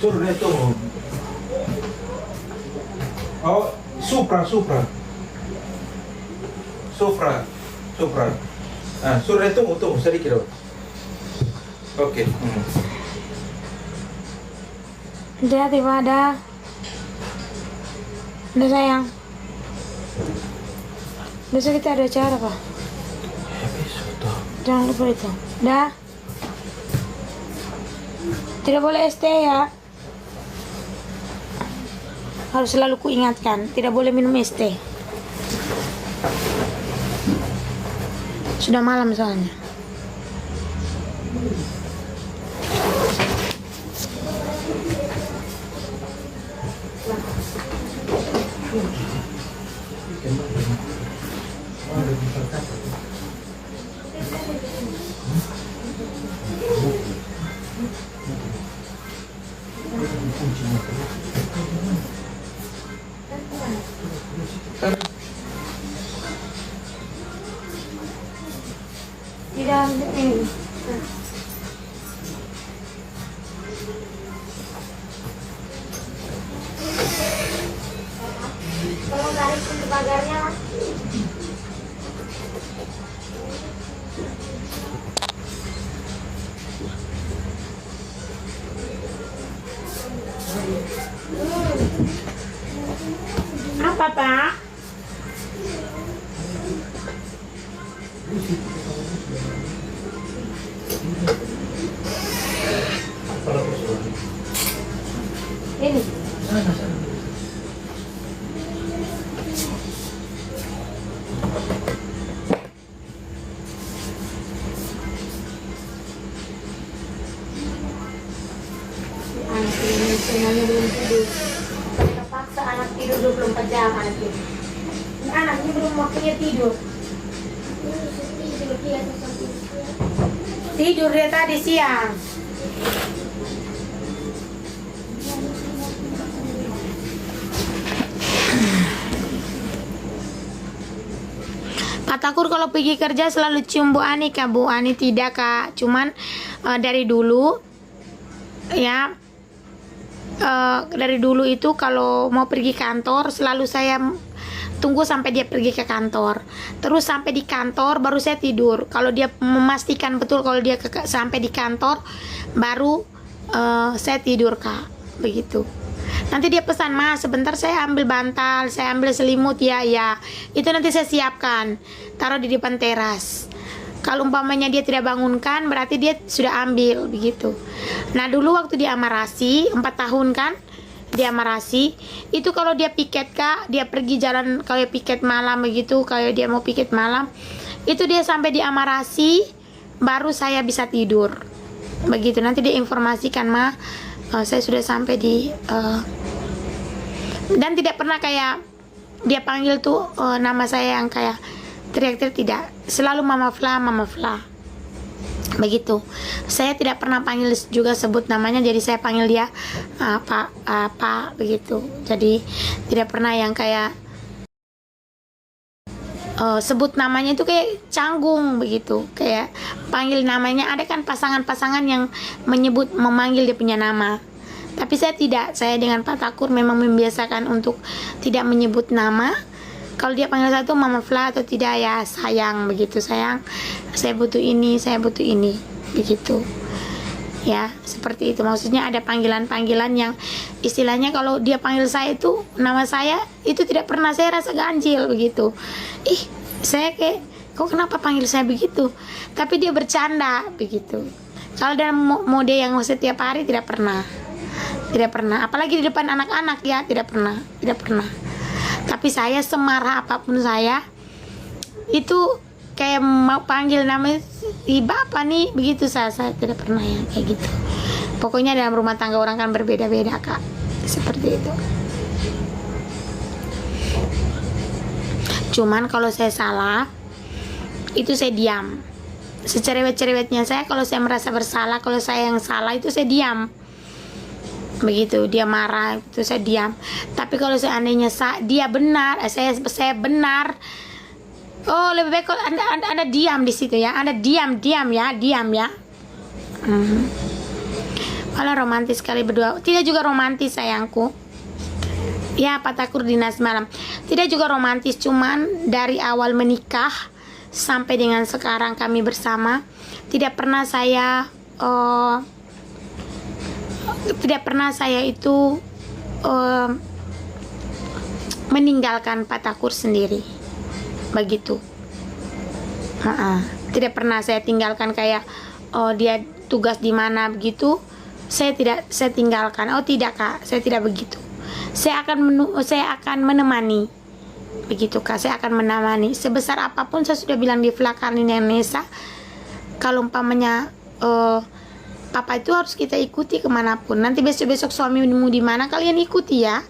Suruh itu. Oh, Supra. Ah, suruh tunggu sedikit. Oke. Hati-hati pada. Udah sayang. Besok kita ada acara Pak. Jangan lupa itu. Dah. Tidak boleh ST ya. Harus selalu kuingatkan, tidak boleh minum ST. Sudah malam soalnya. Di dalam ini. Tolong tarik pintu pagarnya. Apa Pak? Ini. Anak belum tidur. Terpaksa anak tidur 24 jam anak ini. Anak ini belum waktunya tidur. Tidur dia tadi siang. Pak Takur kalau pergi kerja selalu cium Bu Ani Kak? Bu Ani tidak Kak, cuman dari dulu ya, dari dulu itu kalau mau pergi kantor selalu saya tunggu sampai dia pergi ke kantor, terus sampai di kantor baru saya tidur. Kalau dia memastikan betul kalau dia sampai di kantor baru saya tidur Kak, begitu. Nanti dia pesan, Mas sebentar saya ambil bantal, saya ambil selimut, ya itu nanti saya siapkan, taruh di depan teras. Kalau umpamanya dia tidak bangunkan berarti dia sudah ambil, begitu. Nah dulu waktu di Amarasi 4 tahun kan di Amarasi itu, kalau dia piket Kak, dia pergi jalan kayak piket malam begitu, kayak dia mau piket malam itu dia sampai di Amarasi baru saya bisa tidur, begitu. Nanti dia informasikan, saya sudah sampai di dan tidak pernah kayak dia panggil tuh nama saya yang kayak teriak-teriak, tidak. Selalu Mama Fla begitu. Saya tidak pernah panggil juga sebut namanya, jadi saya panggil dia Pak begitu. Jadi tidak pernah yang kayak sebut namanya itu kayak canggung begitu, kayak panggil namanya. Ada kan pasangan-pasangan yang memanggil dia punya nama, tapi saya tidak. Saya dengan Pak Takur memang membiasakan untuk tidak menyebut nama. Kalau dia panggil saya tuh Mama Fla atau tidak, ya sayang begitu, sayang saya butuh ini, begitu Ya, seperti itu. Maksudnya ada panggilan-panggilan yang istilahnya kalau dia panggil saya itu nama saya itu tidak pernah saya rasa ganjil begitu. Ih, saya kayak kok kenapa panggil saya begitu? Tapi dia bercanda begitu. Kalau dalam mode yang setiap hari tidak pernah. Tidak pernah, apalagi di depan anak-anak ya, tidak pernah, tidak pernah. Tapi saya semarah apapun saya itu kayak mau panggil nama bapak nih begitu, saya tidak pernah ya kayak gitu. Pokoknya dalam rumah tangga orang kan berbeda-beda kak, seperti itu. Cuman kalau saya salah itu saya diam. Secerewet-cerewetnya saya, kalau saya merasa bersalah, kalau saya yang salah itu saya diam. Begitu dia marah itu saya diam. Tapi kalau seandainya dia benar, saya benar, oh lebih baik kalau anda diam di situ ya, anda diam ya. Malah romantis sekali berdua. Tidak juga romantis sayangku. Ya, Pak Takur dinas malam. Tidak juga romantis, cuman dari awal menikah sampai dengan sekarang kami bersama, tidak pernah saya itu meninggalkan Pak Takur sendiri. Begitu. Tidak pernah saya tinggalkan kayak dia tugas di mana begitu. Saya tinggalkan. Oh tidak kak, saya tidak begitu. Saya akan menemani. Begitu kak, saya akan menemani sebesar apapun. Saya sudah bilang di belakang ini Nesa, kalau umpamanya papa itu harus kita ikuti kemanapun. Nanti besok suamimu di mana kalian ikuti ya,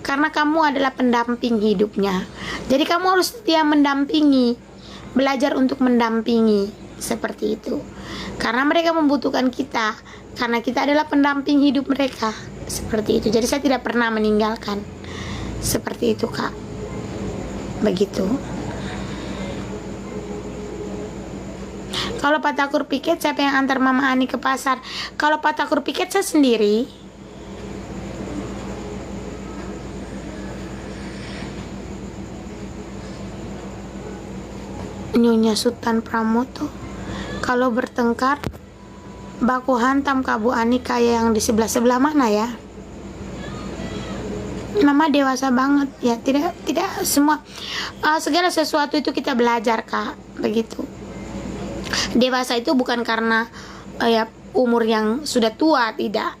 karena kamu adalah pendamping hidupnya. Jadi kamu harus setia mendampingi, belajar untuk mendampingi seperti itu. Karena mereka membutuhkan kita, karena kita adalah pendamping hidup mereka seperti itu. Jadi saya tidak pernah meninggalkan seperti itu kak. Begitu. Kalau Pak Takur piket, siapa yang antar Mama Ani ke pasar? Kalau Pak Takur piket, saya sendiri. Nyonya Sultan Pramoto, kalau bertengkar baku hantam Kabu Ani kayak yang di sebelah mana ya? Mama dewasa banget ya, tidak semua segala sesuatu itu kita belajar kak, begitu. Dewasa itu bukan karena ya umur yang sudah tua, tidak.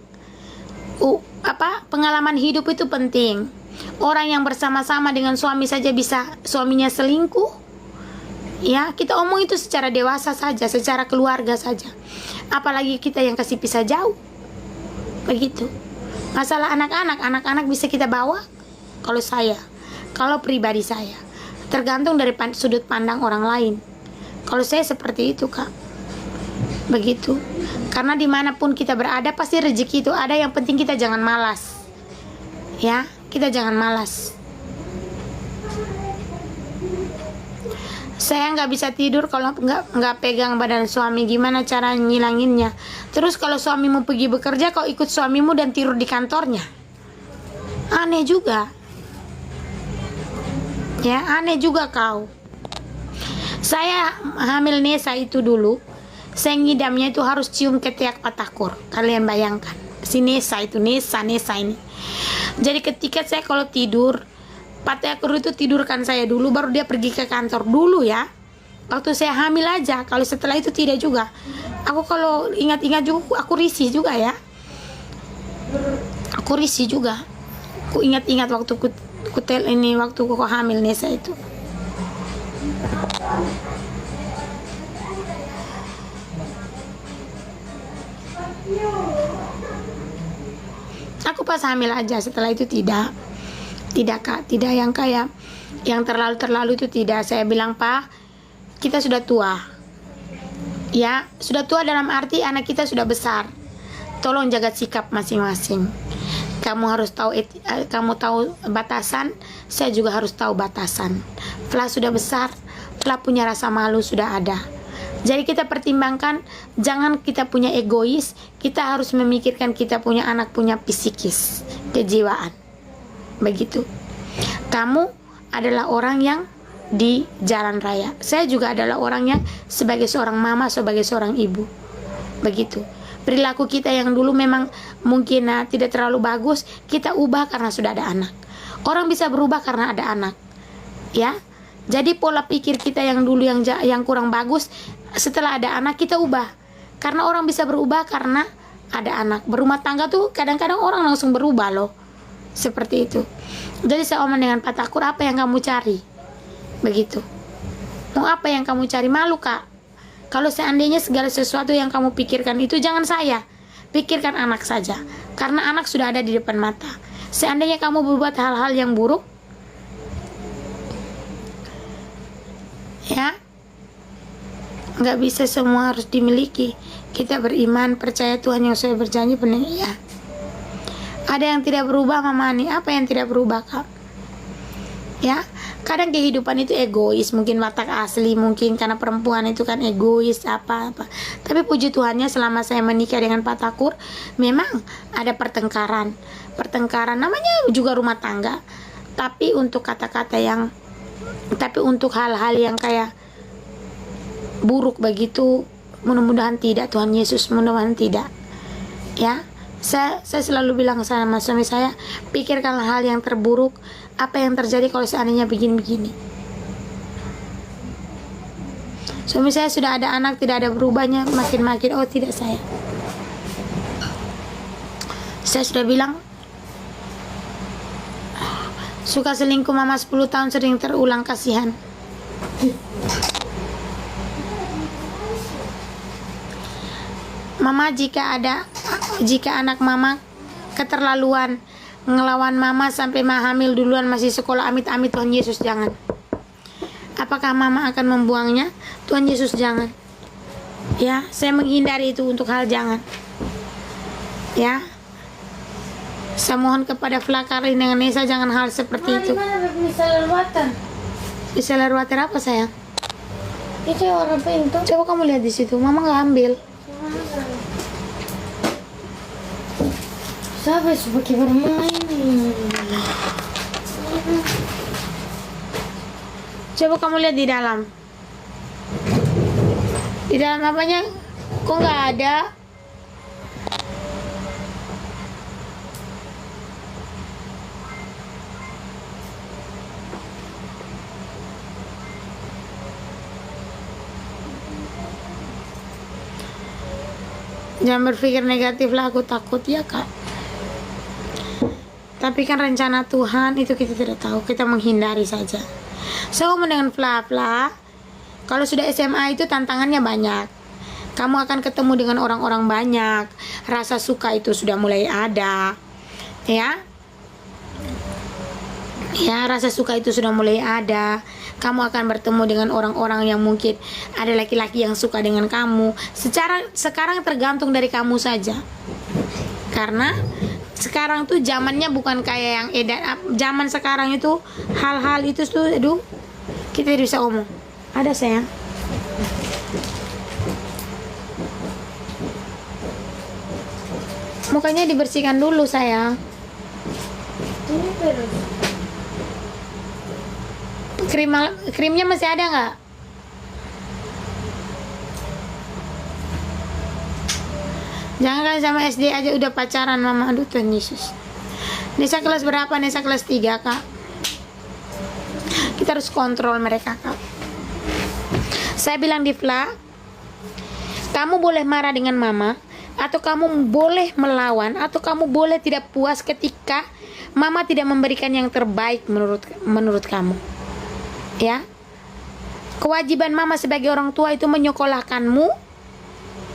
Pengalaman hidup itu penting. Orang yang bersama-sama dengan suami saja bisa suaminya selingkuh. Ya, kita omong itu secara dewasa saja, secara keluarga saja. Apalagi kita yang kasih pisah jauh. Begitu. Masalah anak-anak bisa kita bawa. Kalau pribadi saya, tergantung dari sudut pandang orang lain. Kalau saya seperti itu kak, begitu. Karena dimanapun kita berada pasti rezeki itu ada. Yang penting kita jangan malas. Ya, kita jangan malas. Saya nggak bisa tidur kalau nggak pegang badan suami. Gimana cara ngilanginnya? Terus kalau suamimu pergi bekerja, kau ikut suamimu dan tidur di kantornya, aneh juga. Ya, aneh juga kau. Saya hamil Nesa itu dulu, saya ngidamnya itu harus cium ketiak Pak Takur. Kalian bayangkan, si Nesa ini. Jadi ketika saya kalau tidur, Pak Takur itu tidurkan saya dulu, baru dia pergi ke kantor dulu ya. Waktu saya hamil aja, kalau setelah itu tidak juga. Aku kalau ingat-ingat juga, aku risih juga ya. Aku ingat-ingat waktu waktu aku hamil Nesa itu. Aku pas hamil aja, setelah itu tidak kak, tidak yang kayak yang terlalu itu tidak. Saya bilang Pak, kita sudah tua ya, sudah tua dalam arti anak kita sudah besar, tolong jaga sikap masing-masing. Kamu harus tahu kamu tahu batasan, saya juga harus tahu batasan. Setelah sudah besar, setelah punya rasa malu sudah ada. Jadi kita pertimbangkan, jangan kita punya egois, kita harus memikirkan kita punya anak, punya psikis, kejiwaan. Begitu. Kamu adalah orang yang di jalan raya. Saya juga adalah orang yang sebagai seorang mama, sebagai seorang ibu. Begitu. Perilaku kita yang dulu memang mungkin tidak terlalu bagus, kita ubah karena sudah ada anak. Orang bisa berubah karena ada anak, ya. Jadi pola pikir kita yang dulu yang kurang bagus, setelah ada anak kita ubah. Karena orang bisa berubah karena ada anak. Berumah tangga tuh kadang-kadang orang langsung berubah loh, seperti itu. Jadi saya omong dengan Pak Takur, apa yang kamu cari? Begitu. Mau apa yang kamu cari? Malu kak? Kalau seandainya segala sesuatu yang kamu pikirkan itu jangan saya, pikirkan anak saja. Karena anak sudah ada di depan mata. Seandainya kamu berbuat hal-hal yang buruk, ya, nggak bisa semua harus dimiliki. Kita beriman, percaya Tuhan yang sudah berjanji benar ya. Ada yang tidak berubah Mama Ani. Apa yang tidak berubah kak? Ya, kadang kehidupan itu egois, mungkin watak asli, mungkin karena perempuan itu kan egois apa-apa. Tapi puji Tuhannya selama saya menikah dengan Pak Takur, memang ada pertengkaran namanya juga rumah tangga. Tapi untuk untuk hal-hal yang kayak buruk begitu, mudah-mudahan tidak, Tuhan Yesus, mudah-mudahan tidak. Ya, saya selalu bilang sama suami saya, pikirkan hal yang terburuk. Apa yang terjadi kalau seandainya begini-begini? Suami saya sudah ada anak, tidak ada berubahnya, makin-makin, oh tidak saya. Saya sudah bilang, suka selingkuh Mama 10 tahun sering terulang, kasihan. Mama, jika anak Mama keterlaluan ngelawan Mama sampai hamil duluan masih sekolah, amit-amit, Tuhan Yesus jangan. Apakah Mama akan membuangnya? Tuhan Yesus jangan. Ya, saya menghindari itu untuk hal jangan. Ya, saya mohon kepada Flakarin dengan Nesa jangan hal seperti itu. Bisa lewatan. Bisa lewatan apa sayang? Itu orang pintu. Coba kamu lihat di situ, Mama nggak ambil. Siapa sebagai bermain? Coba kamu lihat di dalam. Di dalam apanya? Kok nggak ada? Jangan berpikir negatif lah, aku takut ya kak. Tapi kan rencana Tuhan itu kita tidak tahu, kita menghindari saja. So, dengan Fla, kalau sudah SMA itu tantangannya banyak. Kamu akan ketemu dengan orang-orang banyak. Rasa suka itu sudah mulai ada. Ya. Ya, rasa suka itu sudah mulai ada. Kamu akan bertemu dengan orang-orang yang mungkin ada laki-laki yang suka dengan kamu. Sekarang tergantung dari kamu saja. Karena sekarang tuh zamannya bukan kayak yang edan. Zaman sekarang itu hal-hal itu tuh, aduh, kita tidak bisa omong. Ada sayang. Mukanya dibersihkan dulu sayang. Ini terus. Krimnya masih ada nggak? Jangan kan sama SD aja udah pacaran Mama. Aduh Tuhan Yesus. Nesa kelas berapa? Nesa kelas 3 kak. Kita harus kontrol mereka kak. Saya bilang di Fla, kamu boleh marah dengan Mama, atau kamu boleh melawan, atau kamu boleh tidak puas ketika Mama tidak memberikan yang terbaik menurut kamu. Ya, kewajiban Mama sebagai orang tua itu menyekolahkanmu,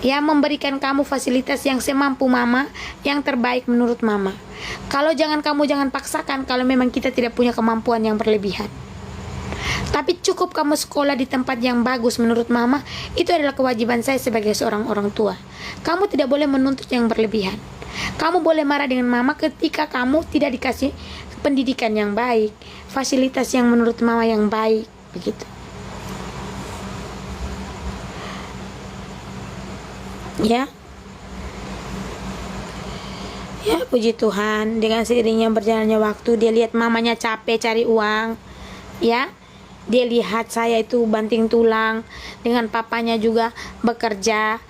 ya, memberikan kamu fasilitas yang semampu Mama, yang terbaik menurut Mama. Kalau jangan paksakan kalau memang kita tidak punya kemampuan yang berlebihan. Tapi cukup kamu sekolah di tempat yang bagus menurut Mama, itu adalah kewajiban saya sebagai seorang orang tua. Kamu tidak boleh menuntut yang berlebihan. Kamu boleh marah dengan Mama ketika kamu tidak dikasih pendidikan yang baik, fasilitas yang menurut Mama yang baik, begitu. Ya. Ya, puji Tuhan, dengan seiringnya berjalannya waktu, dia lihat mamanya capek cari uang. Ya. Dia lihat saya itu banting tulang, dengan papanya juga bekerja.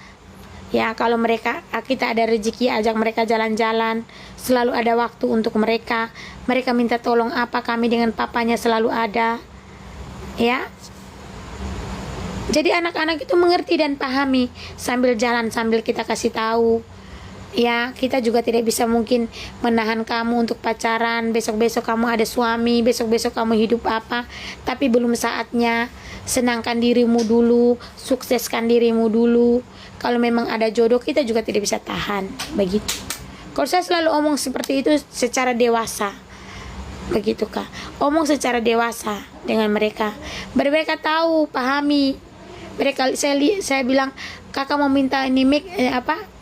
Ya, kalau kita ada rezeki, ajak mereka jalan-jalan, selalu ada waktu untuk mereka. Mereka minta tolong apa, kami dengan papanya selalu ada. Ya. Jadi anak-anak itu mengerti dan pahami sambil jalan, sambil kita kasih tahu. Ya, kita juga tidak bisa mungkin menahan kamu untuk pacaran, besok-besok kamu ada suami, besok-besok kamu hidup apa, tapi belum saatnya. Senangkan dirimu dulu, sukseskan dirimu dulu. Kalau memang ada jodoh, kita juga tidak bisa tahan, begitu. Kalau saya selalu omong seperti itu secara dewasa, begitu Kak. Omong secara dewasa dengan mereka. Mereka tahu, pahami. Mereka saya bilang, kakak mau minta ini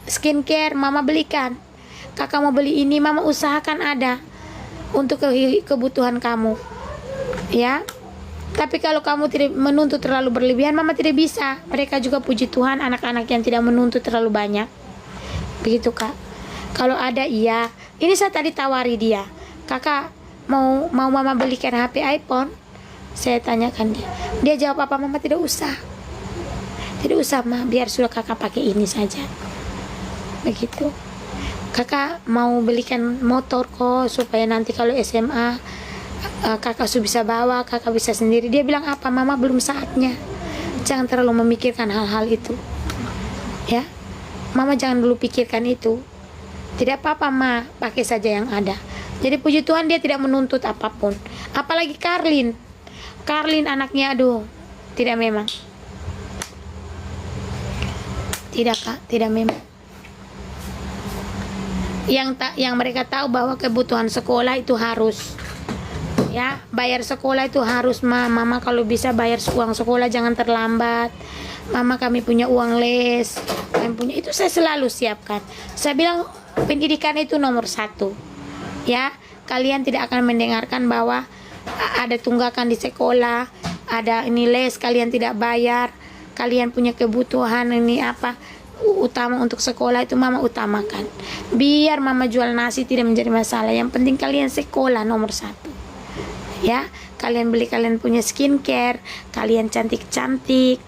skincare, mama belikan. Kakak mau beli ini, mama usahakan ada untuk kebutuhan kamu. Ya. Tapi kalau kamu tidak menuntut terlalu berlebihan, mama tidak bisa. Mereka juga puji Tuhan anak-anak yang tidak menuntut terlalu banyak. Begitu Kak. Kalau ada iya. Ini saya tadi tawari dia. Kakak mau mama belikan HP iPhone? Saya tanyakan dia. Dia jawab apa? Mama tidak usah. Tidak usah ma, biar sudah kakak pakai ini saja. Begitu. Kakak mau belikan motor kok supaya nanti kalau SMA kakak bisa bawa, kakak bisa sendiri. Dia bilang apa? Mama belum saatnya. Jangan terlalu memikirkan hal-hal itu. Ya. Mama jangan dulu pikirkan itu. Tidak apa-apa ma, pakai saja yang ada. Jadi puji Tuhan dia tidak menuntut apapun. Apalagi Karlin. Karlin anaknya aduh, tidak memang. Tidak Kak, tidak memang. Yang mereka tahu bahwa kebutuhan sekolah itu harus. Ya, bayar sekolah itu harus mama kalau bisa bayar uang sekolah jangan terlambat. Mama kami punya uang les, kami punya itu saya selalu siapkan. Saya bilang pendidikan itu nomor 1. Ya, kalian tidak akan mendengarkan bahwa ada tunggakan di sekolah, ada ini les kalian tidak bayar, kalian punya kebutuhan ini apa utama untuk sekolah itu mama utamakan. Biar mama jual nasi tidak menjadi masalah. Yang penting kalian sekolah nomor 1. Ya, kalian punya skincare, kalian cantik-cantik,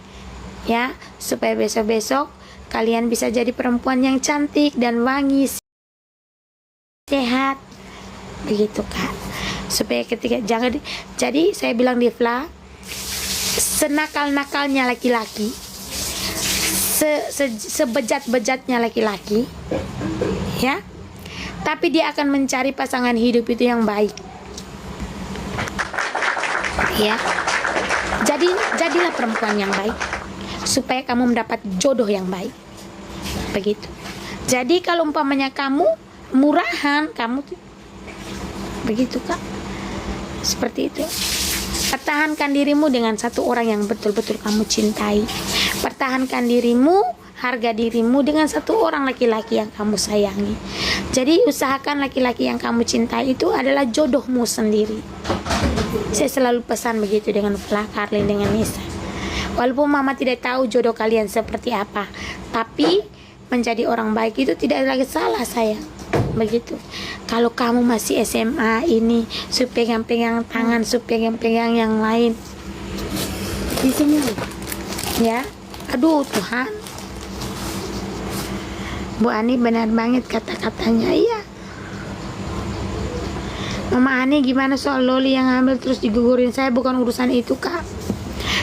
ya, supaya besok-besok kalian bisa jadi perempuan yang cantik dan wangi, sehat, begitu Kak. Supaya jadi saya bilang Divla, senakal-nakalnya laki-laki, sebejat-bejatnya laki-laki, ya, tapi dia akan mencari pasangan hidup itu yang baik. Ya, jadilah perempuan yang baik supaya kamu mendapat jodoh yang baik. Begitu. Jadi kalau umpamanya kamu murahan, kamu begitu Kak. Seperti itu. Pertahankan dirimu dengan satu orang yang betul-betul kamu cintai. Pertahankan dirimu, harga dirimu dengan satu orang laki-laki yang kamu sayangi. Jadi usahakan laki-laki yang kamu cintai itu adalah jodohmu sendiri. Saya selalu pesan begitu dengan Karlin, dengan Nisa. Walaupun mama tidak tahu jodoh kalian seperti apa, tapi menjadi orang baik itu tidak lagi salah sayang. Begitu. Kalau kamu masih SMA ini, pegang-pegang tangan, pegang-pegang yang lain. Di sini. Ya. Aduh Tuhan. Bu Ani benar banget kata-katanya. Iya. Mama Ani gimana soal Loli yang hamil terus digugurin? Saya bukan urusan itu Kak.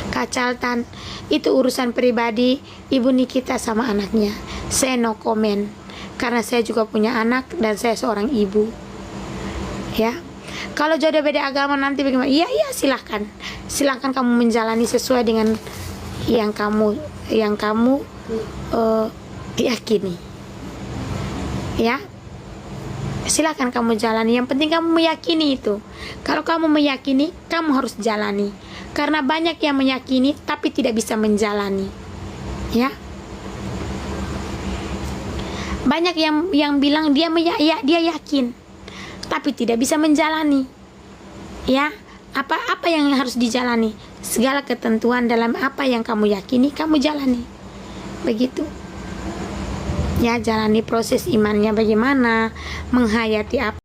Kak Caltan, itu urusan pribadi Ibu Nikita sama anaknya. Saya no comment karena saya juga punya anak dan saya seorang ibu. Ya. Kalau jodoh beda agama nanti bagaimana? Iya silahkan. Silahkan kamu menjalani sesuai dengan yang kamu yakini. Ya. Silakan kamu jalani. Yang penting kamu meyakini itu. Kalau kamu meyakini, kamu harus jalani. Karena banyak yang meyakini tapi tidak bisa menjalani. Ya. Banyak yang bilang dia yakin tapi tidak bisa menjalani. Ya. Apa yang harus dijalani? Segala ketentuan dalam apa yang kamu yakini, kamu jalani. Begitu. Ya, jalani proses imannya bagaimana, menghayati apa